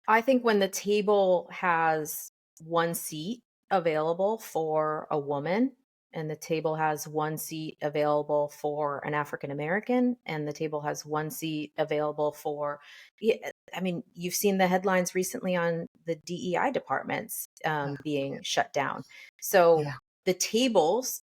I think when the table has one seat available for a woman, and the table has one seat available for an African American, and the table has one seat available for, yeah, I mean, you've seen the headlines recently on the DEI departments Yeah, being shut down. So yeah, the tables,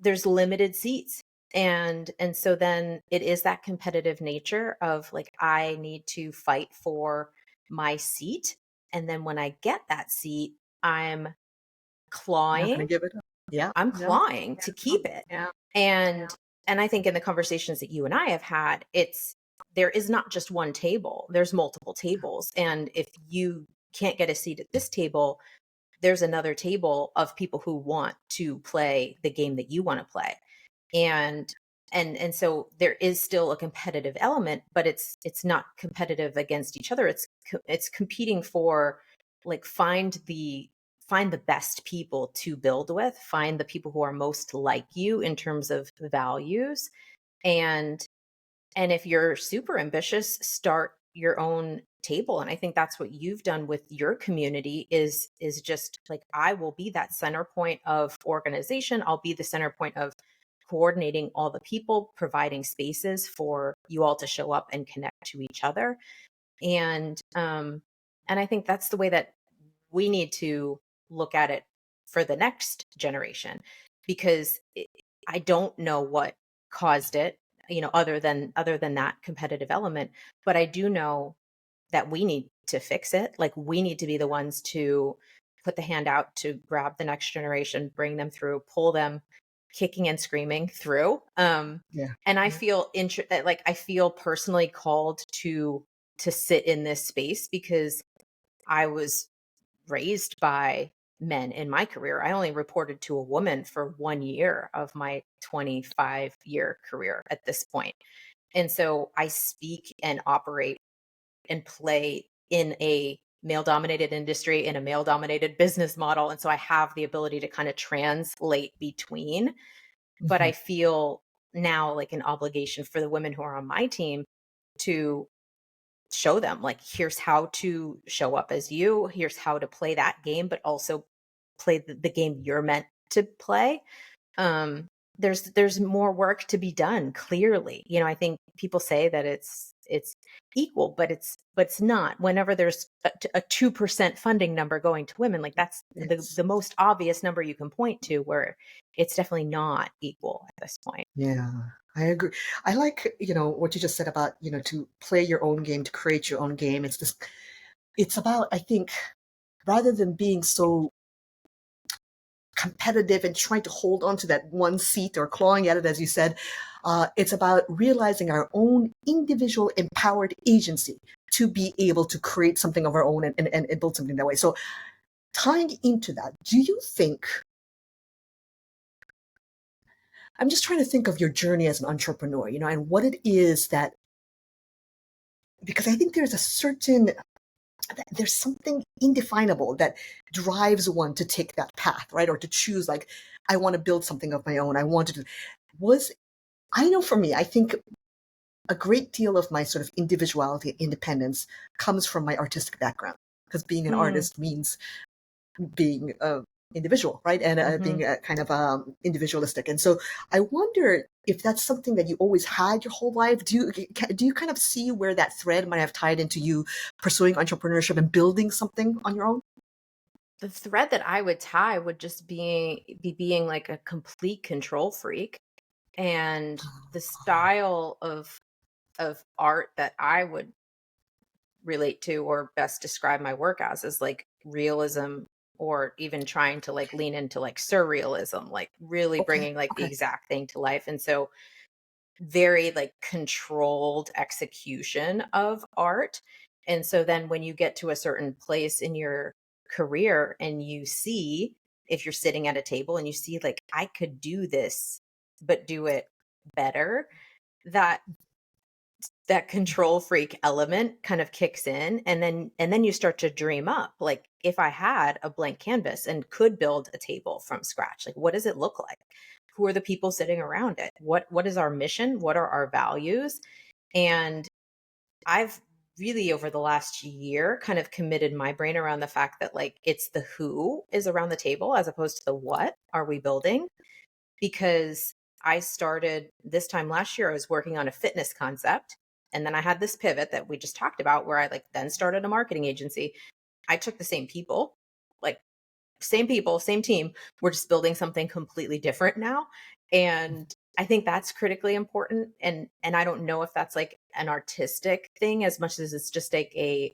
there's limited seats. And so then it is that competitive nature of like, I need to fight for my seat. And then when I get that seat, I'm you're not going clawing, to give it up. Yeah, I'm yeah, clawing to keep it. yeah, And and I think in the conversations that you and I have had, it's there is not just one table, there's multiple tables. And if you can't get a seat at this table, there's another table of people who want to play the game that you want to play. And and and so there is still a competitive element, but it's not competitive against each other. It's competing for like find the best people to build with, find the people who are most like you in terms of values. And and if you're super ambitious, start your own table. And I think that's what you've done with your community is just like, I will be that center point of organization. I'll be the center point of coordinating all the people, providing spaces for you all to show up and connect to each other. And I think that's the way that we need to look at it for the next generation, because I don't know what caused it, other than that competitive element, but I do know that we need to fix it. Like we need to be the ones to put the hand out to grab the next generation, bring them through, pull them kicking and screaming through. Yeah. And I Yeah. feel like I feel personally called to sit in this space because I was raised by men in my career. I only reported to a woman for 1 year of my 25-year career at this point. And so I speak and operate and play in a male dominated industry, in a male dominated business model. And so I have the ability to kind of translate between, but I Mhm. feel now like an obligation for the women who are on my team to show them like, here's how to show up as you, here's how to play that game, but also play the game you're meant to play. um there's more work to be done, clearly. I think people say that it's equal, but it's not. Whenever there's a 2% funding number going to women, like that's Yes. the most obvious number you can point to, where it's definitely not equal at this point. Yeah, I agree. I like, what you just said about, to play your own game, to create your own game. It's about, I think, rather than being so competitive and trying to hold on to that one seat or clawing at it, as you said, it's about realizing our own individual empowered agency to be able to create something of our own and build something that way. So tying into that, do you think, I'm just trying to think of your journey as an entrepreneur, and what it is that, because I think there's something indefinable that drives one to take that path, right? Or to choose, like, I want to build something of my own. Was, I know for me, I think a great deal of my sort of individuality and independence comes from my artistic background, because being an Mm, artist means being individual, right? And hmm. being kind of individualistic. And so I wonder if that's something that you always had your whole life. Do you kind of see where that thread might have tied into you pursuing entrepreneurship and building something on your own? The thread that I would tie would just be being like a complete control freak, and the style of art that I would relate to or best describe my work as is like realism, or even trying to like lean into like surrealism, like really Okay. bringing like the Okay. exact thing to life. And so very like controlled execution of art. And so then when you get to a certain place in your career and you see, if you're sitting at a table and you see like, I could do this but do it better, that that control freak element kind of kicks in. And then you start to dream up, like, if I had a blank canvas and could build a table from scratch, like, what does it look like? Who are the people sitting around it? What is our mission? What are our values? And I've really, over the last year, kind of committed my brain around the fact that like, it's the who is around the table as opposed to the what are we building. Because I started this time last year, I was working on a fitness concept. And then I had this pivot that we just talked about, where I like then started a marketing agency. I took the same people, like same people, same team. We're just building something completely different now. And I think that's critically important. And I don't know if that's like an artistic thing as much as it's just like if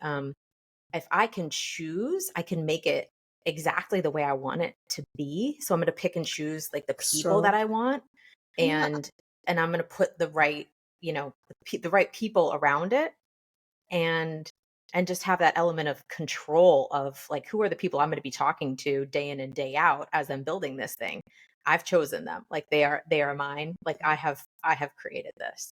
I can choose, I can make it exactly the way I want it to be. So I'm going to pick and choose like the people that So, I want, yeah, and I'm going to put the right, the right people around it, and just have that element of control of like, who are the people I'm going to be talking to day in and day out as I'm building this thing. I've chosen them. Like, they are mine. Like, I have created this.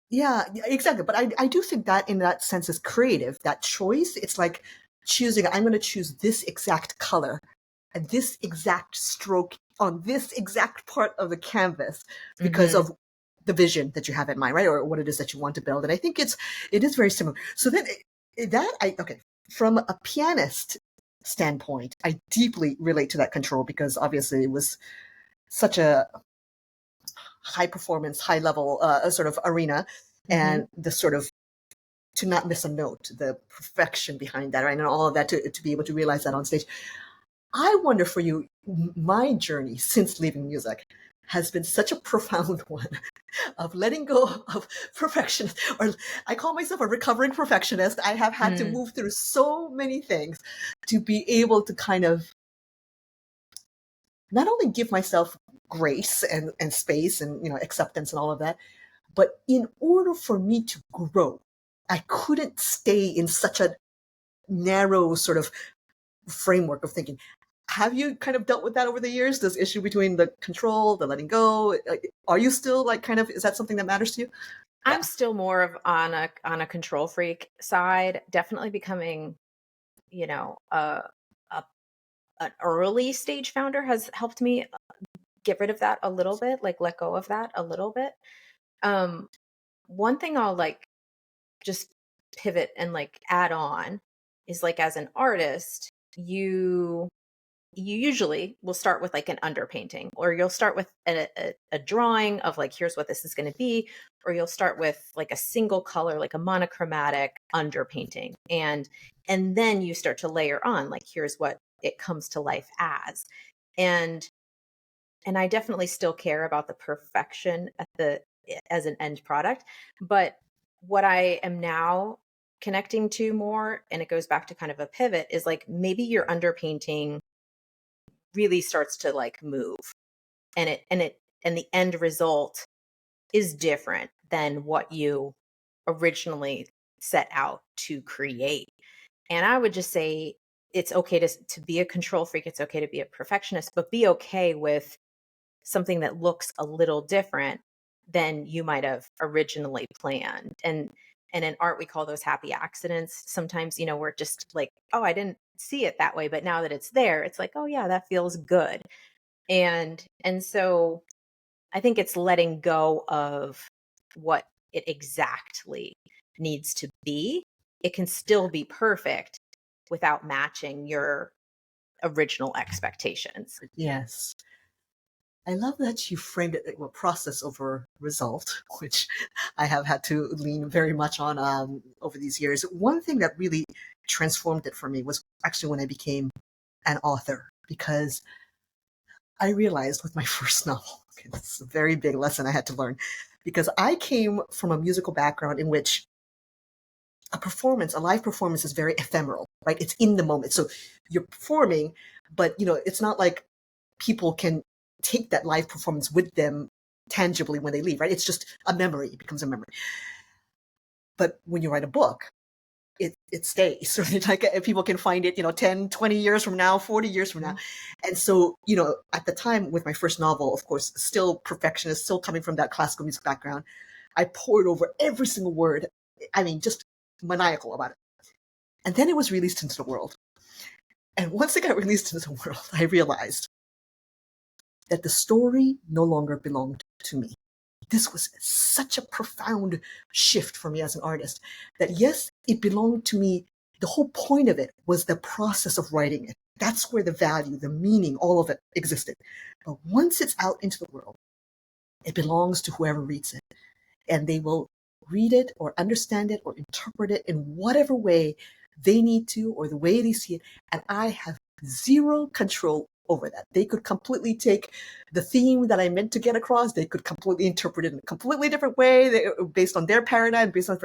yeah, yeah, exactly. But I do think that in that sense is creative. That choice, it's like choosing, I'm going to choose this exact color and this exact stroke on this exact part of the canvas because Hmm. of the vision that you have in mind, right? Or what it is that you want to build. And I think it is very similar. So then okay, from a pianist standpoint, I deeply relate to that control, because obviously it was such a high performance, high level sort of arena, Hmm. and the sort of to not miss a note, the perfection behind that, right? And all of that to be able to realize that on stage. I wonder for you, my journey since leaving music has been such a profound one of letting go of perfectionist, or I call myself a recovering perfectionist. I have had to Mm. move through so many things to be able to kind of not only give myself grace and space and, acceptance and all of that, but in order for me to grow, I couldn't stay in such a narrow sort of framework of thinking. Have you kind of dealt with that over the years? This issue between the control, the letting go? Are you still like kind of, is that something that matters to you? I'm Yeah. still more of on a control freak side, definitely becoming, you know, a an early stage founder has helped me get rid of that a little bit, like let go of that a little bit. Um, One thing I'll like just pivot and like add on is like as an artist, you usually will start with like an underpainting, or you'll start with a drawing of like, here's what this is going to be, or you'll start with like a single color, like a monochromatic underpainting. And then you start to layer on like, here's what it comes to life as. And and I definitely still care about the perfection at the as an end product. But what I am now connecting to more, and it goes back to kind of a pivot, is like maybe your underpainting really starts to like move, and the end result is different than what you originally set out to create. And I would just say it's okay to be a control freak, it's okay to be a perfectionist, but be okay with something that looks a little different than you might have originally planned. And in art we call those happy accidents. Sometimes, we're just like, oh, I didn't see it that way, but now that it's there, it's like, oh yeah, that feels good. And so I think it's letting go of what it exactly needs to be. It can still be perfect without matching your original expectations. Yes. I love that you framed it like, well, process over result, which I have had to lean very much on over these years. One thing that really transformed it for me was actually when I became an author, because I realized with my first novel, okay, this is a very big lesson I had to learn, because I came from a musical background in which a live performance is very ephemeral, right? It's in the moment. So you're performing, but it's not like people can take that live performance with them tangibly when they leave, right? It's just a memory. It becomes a memory. But when you write a book, it stays. So like people can find it, 10, 20 years from now, 40 years from now. And so, at the time with my first novel, of course, still perfectionist, still coming from that classical music background, I poured over every single word. I mean, just maniacal about it. And then it was released into the world. And once it got released into the world, I realized that the story no longer belonged to me. This was such a profound shift for me as an artist that, yes, it belonged to me. The whole point of it was the process of writing it. That's where the value, the meaning, all of it existed. But once it's out into the world, it belongs to whoever reads it. And they will read it or understand it or interpret it in whatever way they need to or the way they see it. And I have zero control over that. They could completely take the theme that I meant to get across. They could completely interpret it in a completely different way based on their paradigm, based on.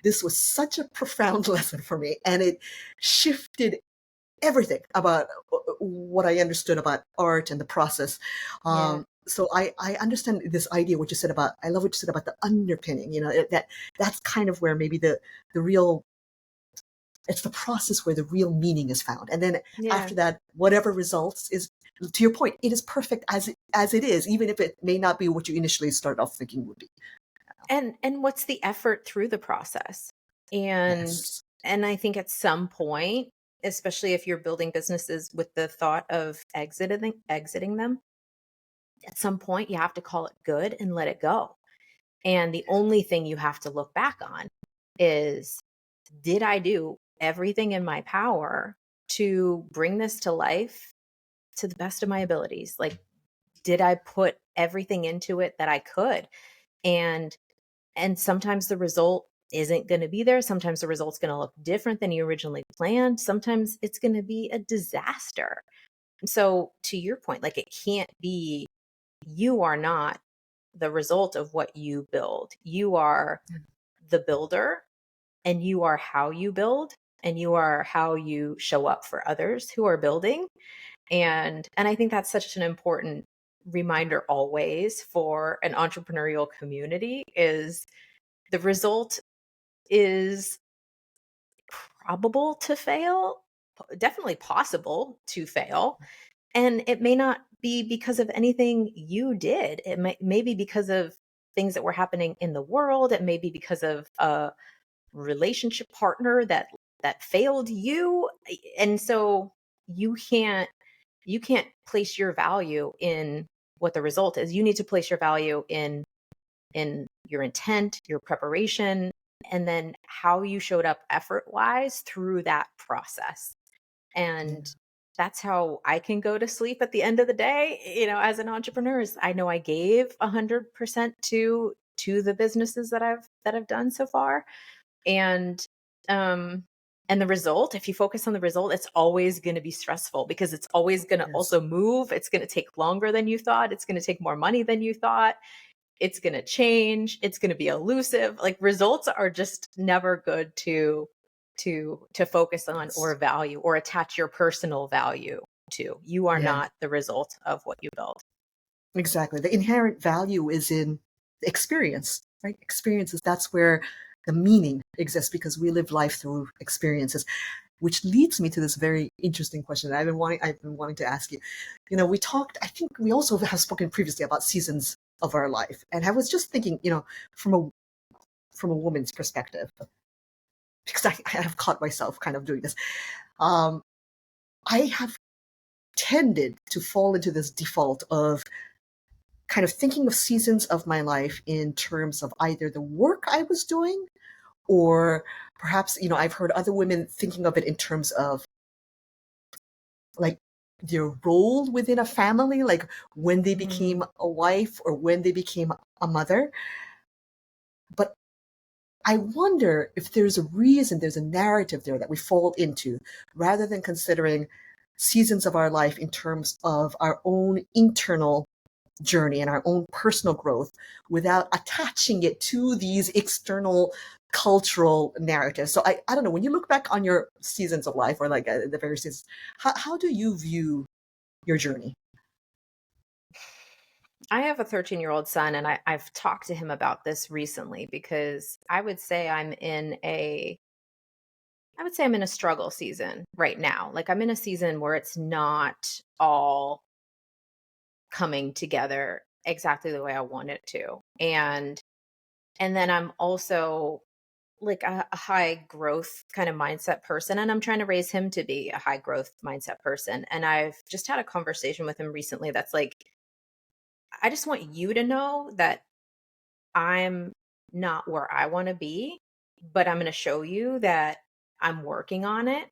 This was such a profound lesson for me. And it shifted everything about what I understood about art and the process. Yeah. So I understand this idea, what you said about, I love what you said about the underpinning, that's kind of where maybe the real, it's the process where the real meaning is found. And then Yeah. after that, whatever results is, to your point, it is perfect as it is, even if it may not be what you initially started off thinking would be. And what's the effort through the process? And Yes. and I think at some point, especially if you're building businesses with the thought of exiting them, at some point you have to call it good and let it go. And the only thing you have to look back on is, did I do everything in my power to bring this to life to the best of my abilities? Like, did I put everything into it that I could? And sometimes the result isn't going to be there. Sometimes the result's going to look different than you originally planned. Sometimes it's going to be a disaster. And so to your point, like it can't be, you are not the result of what you build. You are the builder, and you are how you build, and you are how you show up for others who are building. And I think that's such an important reminder always for an entrepreneurial community is the result is probable to fail, definitely possible to fail. And it may not be because of anything you did. It may be because of things that were happening in the world. It may be because of a relationship partner that failed you. And so you can't place your value in what the result is. You need to place your value in your intent, your preparation, and then how you showed up effort wise through that process. Yeah. And that's how I can go to sleep at the end of the day, as an entrepreneur, is I know I gave 100% to the businesses that I've done so far. And um and the result, if you focus on the result, it's always going to be stressful because it's always going to Yes. also move. It's going to take longer than you thought. It's going to take more money than you thought. It's going to change. It's going to be elusive. Like, results are just never good to focus on Yes. or value or attach your personal value to. You are Yeah. not the result of what you build. Exactly. The inherent value is in the experience, right? Experiences, that's where the meaning exists because we live life through experiences, which leads me to this very interesting question that I've been wanting to ask you. We talked, I think we also have spoken previously about seasons of our life. And I was just thinking, from a woman's perspective, because I have caught myself kind of doing this. Um, I have tended to fall into this default of kind of thinking of seasons of my life in terms of either the work I was doing or perhaps, I've heard other women thinking of it in terms of like their role within a family, like when they became Mm. a wife or when they became a mother. But I wonder if there's a reason, there's a narrative there that we fall into rather than considering seasons of our life in terms of our own internal journey and our own personal growth without attaching it to these external cultural narratives. So I don't know, when you look back on your seasons of life or like the various seasons, how do you view your journey? I have a 13-year-old son, and I've talked to him about this recently because I would say I'm in a struggle season right now. Like, I'm in a season where it's not all coming together exactly the way I want it to. And then I'm also like a high growth kind of mindset person, and I'm trying to raise him to be a high growth mindset person. And I've just had a conversation with him recently that's like, I just want you to know that I'm not where I want to be, but I'm going to show you that I'm working on it,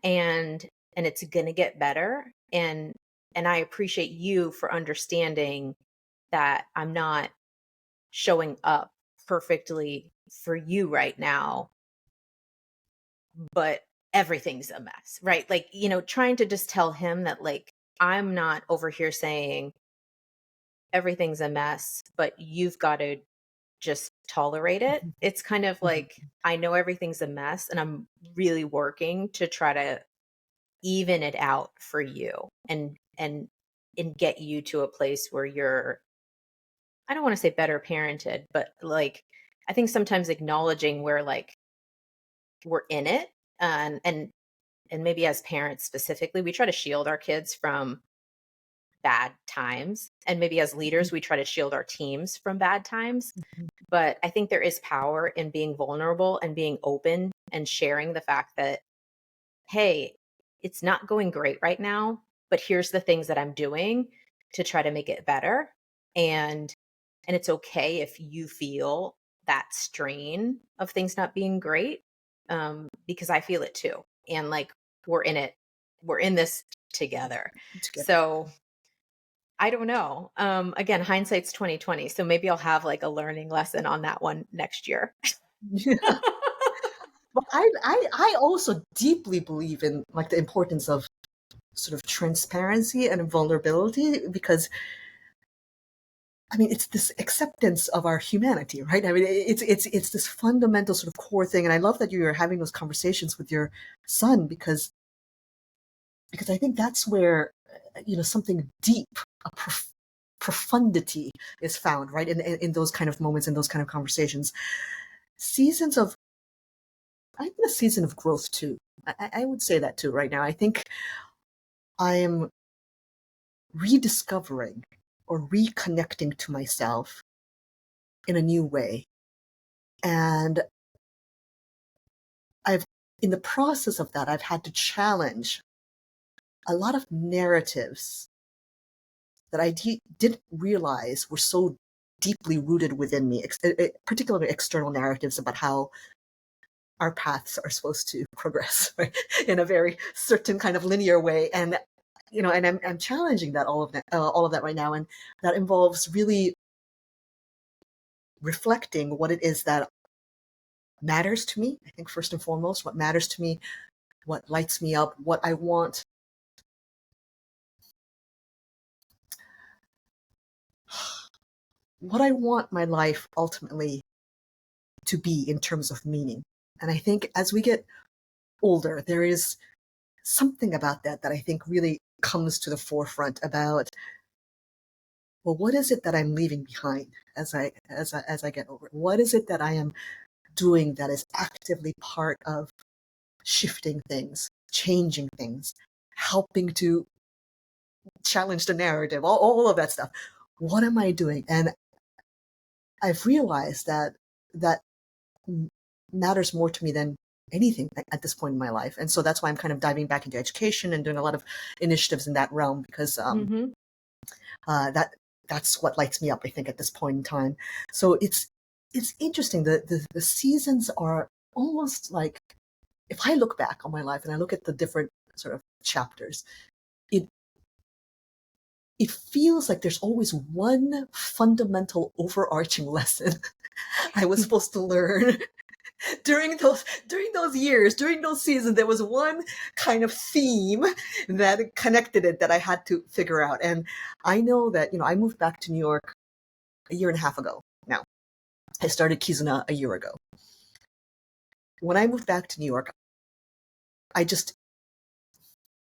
and it's going to get better. And I appreciate you for understanding that I'm not showing up perfectly for you right now, but everything's a mess, right? Like, trying to just tell him that, like, I'm not over here saying everything's a mess, but you've got to just tolerate it. It's kind of Mhm. like, I know everything's a mess and I'm really working to try to even it out for you, and get you to a place where you're, I don't want to say better parented, but like, I think sometimes acknowledging where, like, we're in it, and maybe as parents specifically, we try to shield our kids from bad times, and maybe as leaders we try to shield our teams from bad times. But I think there is power in being vulnerable and being open and sharing the fact that, hey, it's not going great right now, but here's the things that I'm doing to try to make it better. And it's okay if you feel that strain of things not being great, because I feel it too. And like, we're in it, we're in this together. Together. So I don't know. Again, hindsight's 2020. So maybe I'll have like a learning lesson on that one next year. But I also deeply believe in like the importance of sort of transparency and vulnerability because I mean it's this acceptance of our humanity, right? I mean it's this fundamental sort of core thing, and I love that you're having those conversations with your son because I think that's where something deep, a profundity is found, right? In those kind of moments, in those kind of conversations. Seasons of, I think a season of growth too. I would say that too right now. I think I am rediscovering or reconnecting to myself in a new way. And in the process of that, I've had to challenge a lot of narratives that I didn't realize were so deeply rooted within me, particularly external narratives about how our paths are supposed to progress, right? In a very certain kind of linear way. And and I'm challenging that all of that right now, and that involves really reflecting what it is that matters to me. I think first and foremost, what matters to me, what lights me up, what I want my life ultimately to be in terms of meaning. And I think as we get older, there is something about that I think really comes to the forefront about, well, what is it that I'm leaving behind as I get older? What is it that I am doing that is actively part of shifting things, changing things, helping to challenge the narrative, all of that stuff. What am I doing? And I've realized that matters more to me than anything at this point in my life. And so that's why I'm kind of diving back into education and doing a lot of initiatives in that realm, because that's what lights me up, I think, at this point in time. So it's interesting. The seasons are almost like, if I look back on my life and I look at the different sort of chapters, it feels like there's always one fundamental overarching lesson I was supposed to learn during those years, during those seasons. There was one kind of theme that connected it that I had to figure out. And I know that, I moved back to New York a year and a half ago now. I started Kizuna a year ago. When I moved back to New York, I just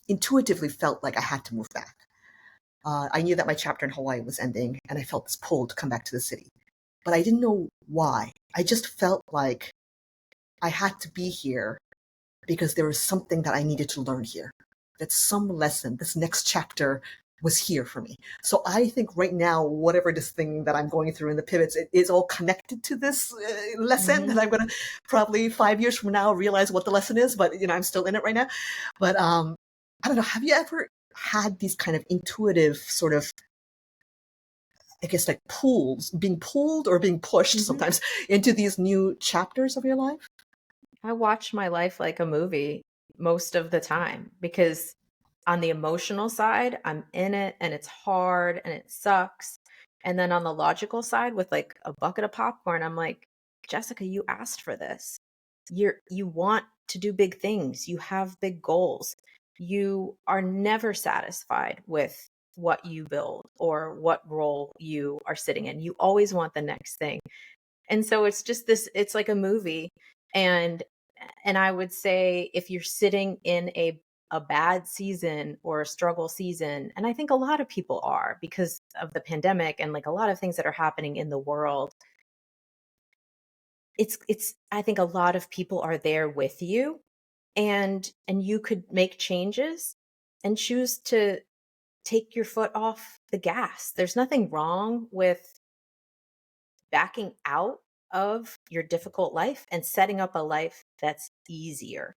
intuitively felt like I had to move back. I knew that my chapter in Hawaii was ending, and I felt this pull to come back to the city. But I didn't know why. I just felt like I had to be here because there was something that I needed to learn here. That some lesson, this next chapter, was here for me. So I think right now, whatever this thing that I'm going through in the pivots, it is all connected to this lesson that I'm going to probably 5 years from now realize what the lesson is. But I'm still in it right now. But I don't know. Have you ever had these kind of intuitive sort of, I guess, like being pulled or being pushed sometimes into these new chapters of your life? I watch my life like a movie most of the time, because on the emotional side, I'm in it and it's hard and it sucks. And then on the logical side, with like a bucket of popcorn, I'm like, Jessica, you asked for this. You want to do big things. You have big goals. You are never satisfied with what you build or what role you are sitting in. You always want the next thing. And so it's just this, it's like a movie. And I would say, if you're sitting in a bad season or a struggle season, and I think a lot of people are, because of the pandemic and like a lot of things that are happening in the world, it's I think a lot of people are there with you, and you could make changes and choose to take your foot off the gas. There's nothing wrong with backing out of your difficult life and setting up a life that's easier.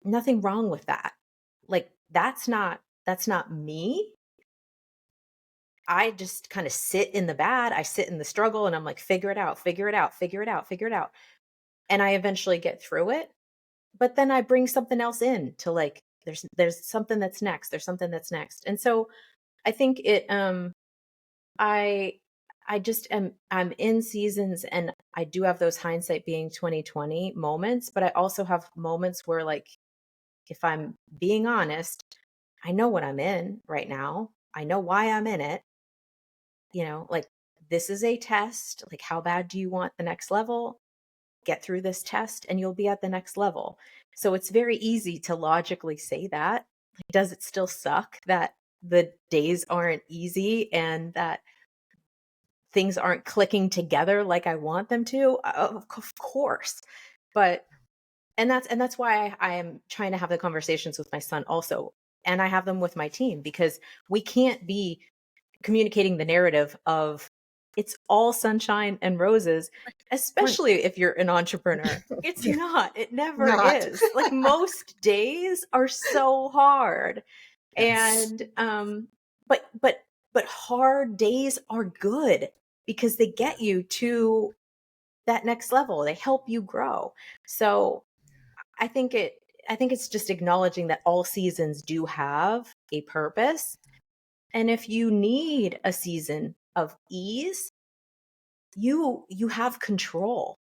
Nothing wrong with that. Like, that's not me. I just kind of sit in the bad. I sit in the struggle and I'm like, figure it out, figure it out, figure it out, figure it out. And I eventually get through it. But then I bring something else in to, like, there's something that's next. There's something that's next. And so I think I just I'm in seasons, and I do have those hindsight being 2020 moments, but I also have moments where, like, if I'm being honest, I know what I'm in right now. I know why I'm in it. Like, this is a test. Like, how bad do you want the next level? Get through this test and you'll be at the next level. So it's very easy to logically say that. Does it still suck that the days aren't easy and that things aren't clicking together like I want them to? Of course. But that's why I am trying to have the conversations with my son also. And I have them with my team, because we can't be communicating the narrative of it's all sunshine and roses, Right. especially if you're an entrepreneur. It's Yeah. not. It never Not. is. Like, most days are so hard. Yes. And but hard days are good because they get you to that next level. They help you grow. So I think it's just acknowledging that all seasons do have a purpose. And if you need a season of ease, you have control.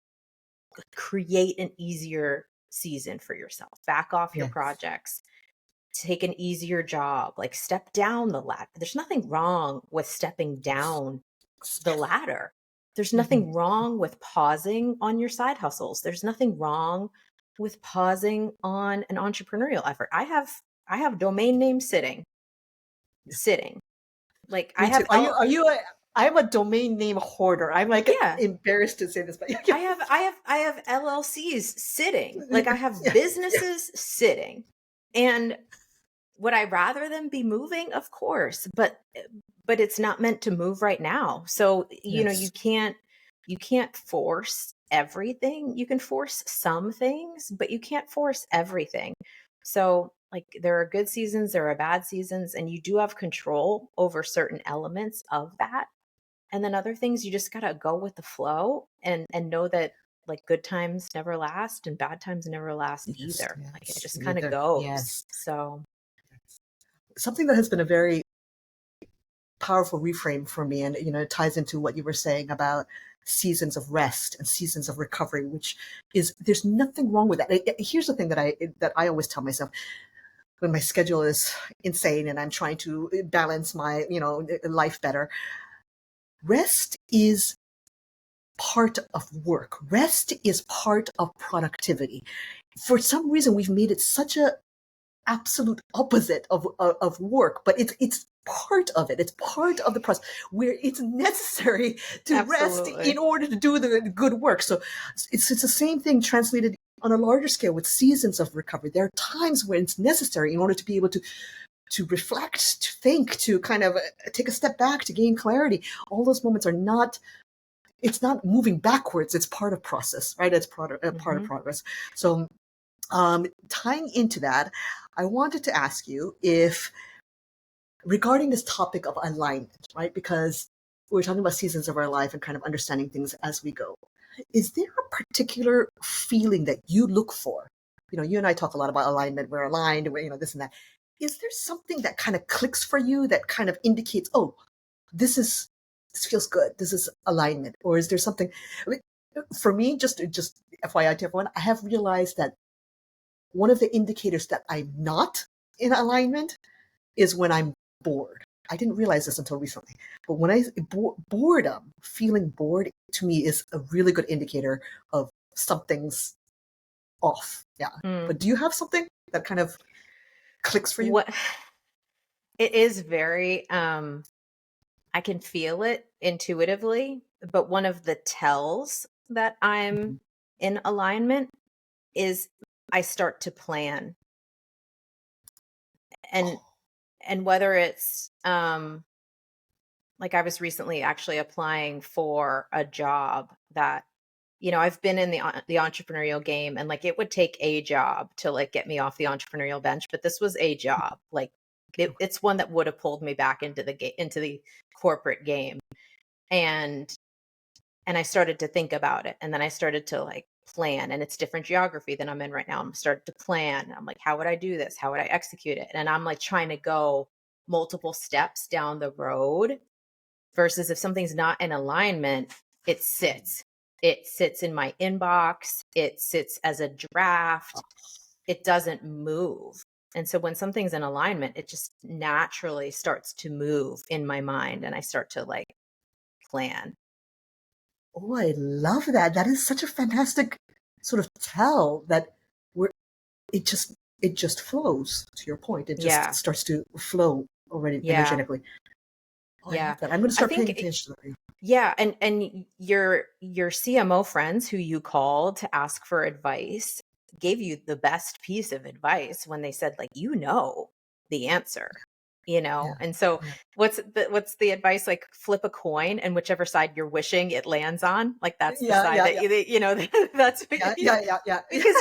Create an easier season for yourself. Back off your Yes. projects. Take an easier job. Like, step down the ladder. There's nothing wrong with stepping down the ladder. There's Mhm. nothing wrong with pausing on your side hustles. There's nothing wrong with pausing on an entrepreneurial effort. I have domain names Yeah. sitting. Like, I Me too. have Are you I'm a domain name hoarder. I'm like yeah, embarrassed to say this, but I have LLCs sitting. Like, I have yeah, yeah, businesses sitting. And would I rather them be moving? Of course, but it's not meant to move right now. So, yes, you can't force everything. You can force some things, but you can't force everything. So, like, there are good seasons, there are bad seasons, and you do have control over certain elements of that. And then other things, you just got to go with the flow and know that, like, good times never last and bad times never last yes, either. Like, it yes, just kind of neither. goes. Yes. So, Something that has been a very powerful reframe for me, and it ties into what you were saying about seasons of rest and seasons of recovery, which is there's nothing wrong with that. Here's the thing that I always tell myself when my schedule is insane and I'm trying to balance my life better. Rest is part of work. Rest is part of productivity. For some reason, we've made it such a absolute opposite of work, but it's part of it. It's part of the process where it's necessary to rest in absolutely. order to do the good work. So it's the same thing translated on a larger scale with seasons of recovery. There are times when it's necessary in order to be able to reflect, to think, to kind of take a step back, to gain clarity. All those moments are not. It's not moving backwards. It's part of process, right? It's part of Hmm. progress. So tying into that, I wanted to ask you if, regarding this topic of alignment, right? Because we're talking about seasons of our life and kind of understanding things as we go. Is there a particular feeling that you look for? You and I talk a lot about alignment. We're aligned, this and that. Is there something that kind of clicks for you that kind of indicates, oh, this feels good. This is alignment, or is there something? I mean, for me, just FYI to everyone, I have realized that one of the indicators that I'm not in alignment is when I'm bored. I didn't realize this until recently, but when boredom, feeling bored to me is a really good indicator of something's off. Yeah. Mm. But do you have something that kind of clicks for you? What it is very I can feel it intuitively, but one of the tells that I'm Mhm. in alignment is I start to plan. And Oh, whether it's like, I was recently actually applying for a job that, I've been in the entrepreneurial game, and, like, it would take a job to, like, get me off the entrepreneurial bench, but this was a job. Like, it's one that would have pulled me back into the corporate game. And I started to think about it, and then I started to, like, plan. And it's different geography than I'm in right now. I'm started to plan. I'm like, how would I do this? How would I execute it? And I'm, like, trying to go multiple steps down the road, versus if something's not in alignment, it sits. It sits in my inbox. It sits as a draft. It doesn't move. And so when something's in alignment, it just naturally starts to move in my mind, and I start to, like, plan. oh, I love that. That is such a fantastic sort of tell that we're it just it just flows. To your point, it just Yeah. starts to flow already Yeah. energetically. Oh, I Yeah. love that. I'm going to I start paying think attention to that. yeah, and your CMO friends who you called to ask for advice gave you the best piece of advice when they said like the answer, you know? Yeah, And so yeah, what's the advice? Like flip a coin and whichever side you're wishing it lands on, like that's the yeah, side yeah, that yeah, you know that's what yeah, yeah, yeah, yeah. because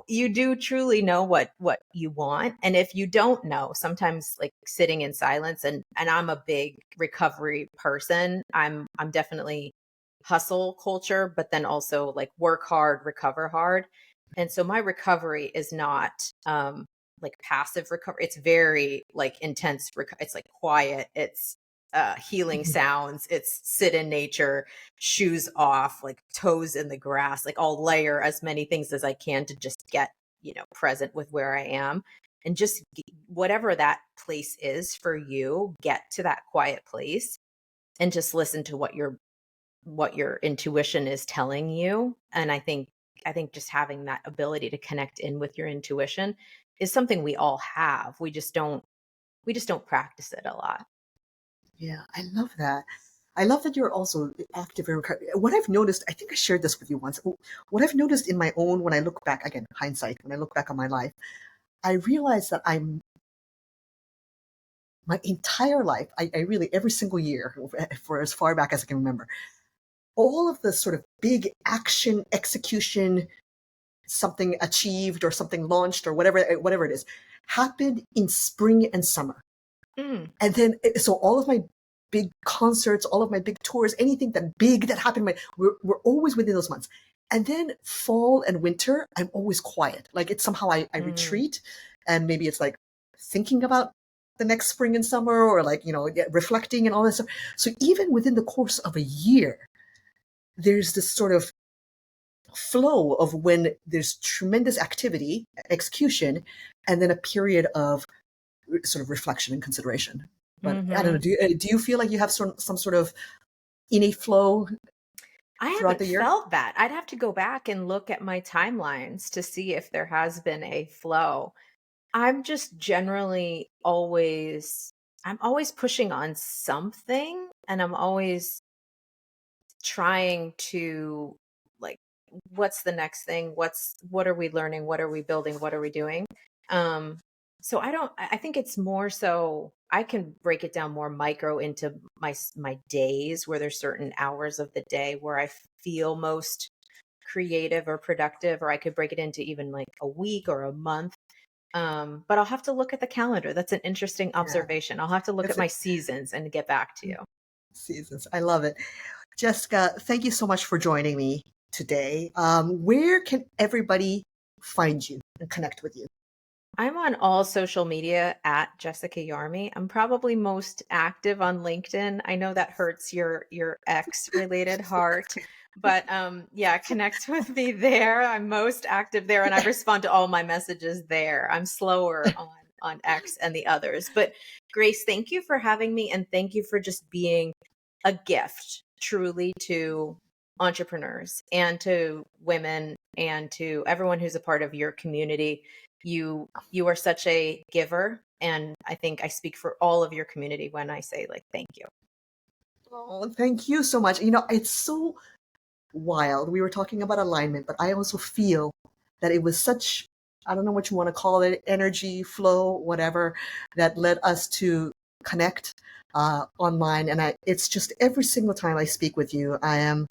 you do truly know what you want. And if you don't know, sometimes like sitting in silence, and I'm a big recovery person. I'm definitely hustle culture, but then also like work hard, recover hard. And so my recovery is not like passive recovery. It's very like intense it's like quiet. It's healing Mhm. sounds. It's sit in nature, shoes off, like toes in the grass. Like I'll layer as many things as I can to just get, present with where I am. And just whatever that place is for you, get to that quiet place and just listen to what your intuition is telling you. And I think just having that ability to connect in with your intuition is something we all have. We just don't practice it a lot. Yeah, I love that. I love that you're also active in recovery. What I've noticed, I think I shared this with you once. What I've noticed in my own, when I look back, again, hindsight, when I look back on my life, I realize that my entire life, I really, every single year, for as far back as I can remember, all of the sort of big action execution, something achieved or something launched or whatever it is, happened in spring and summer. Mm, And then, so all of my big concerts, all of my big tours, anything that big that happened, we're always within those months. And then fall and winter, I'm always quiet. Like it's somehow I mm, retreat, and maybe it's like thinking about the next spring and summer, or like, reflecting and all that stuff. So even within the course of a year, there's this sort of flow of when there's tremendous activity, execution, and then a period of sort of reflection and consideration. But I don't know. mhm. Do you feel like you have some sort of innate flow I throughout haven't the year? felt that. I'd have to go back and look at my timelines to see if there has been a flow. I'm just generally I'm always pushing on something, and I'm always trying to like what's the next thing? What are we learning? What are we building? What are we doing? Um so I think it's more so I can break it down more micro into my days where there's certain hours of the day where I feel most creative or productive, or I could break it into even like a week or a month. But I'll have to look at the calendar. That's an interesting Yeah, observation. I'll have to look at it's my seasons and get back to you. seasons. I love it. Jessica, thank you so much for joining me today. Where can everybody find you and connect with you? I'm on all social media at Jessica Yarmey. I'm probably most active on LinkedIn. I know that hurts your ex related heart, but yeah, connect with me there. I'm most active there and I respond to all my messages there. I'm slower on X and the others. But Grace, thank you for having me and thank you for just being a gift truly to entrepreneurs and to women and to everyone who's a part of your community. You are such a giver, and I think I speak for all of your community when I say like thank you. Oh, thank you so much. It's so wild. We were talking about alignment, but I also feel that it was such, I don't know what you want to call it, energy, flow, whatever, that led us to connect online. And it's just every single time I speak with you, I am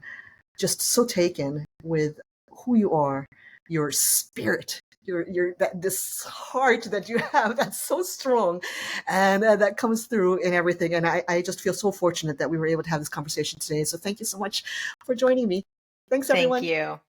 just so taken with who you are, your spirit, your this heart that you have that's so strong, and that comes through in everything. And I just feel so fortunate that we were able to have this conversation today. So thank you so much for joining me. Thanks, Thank everyone. you.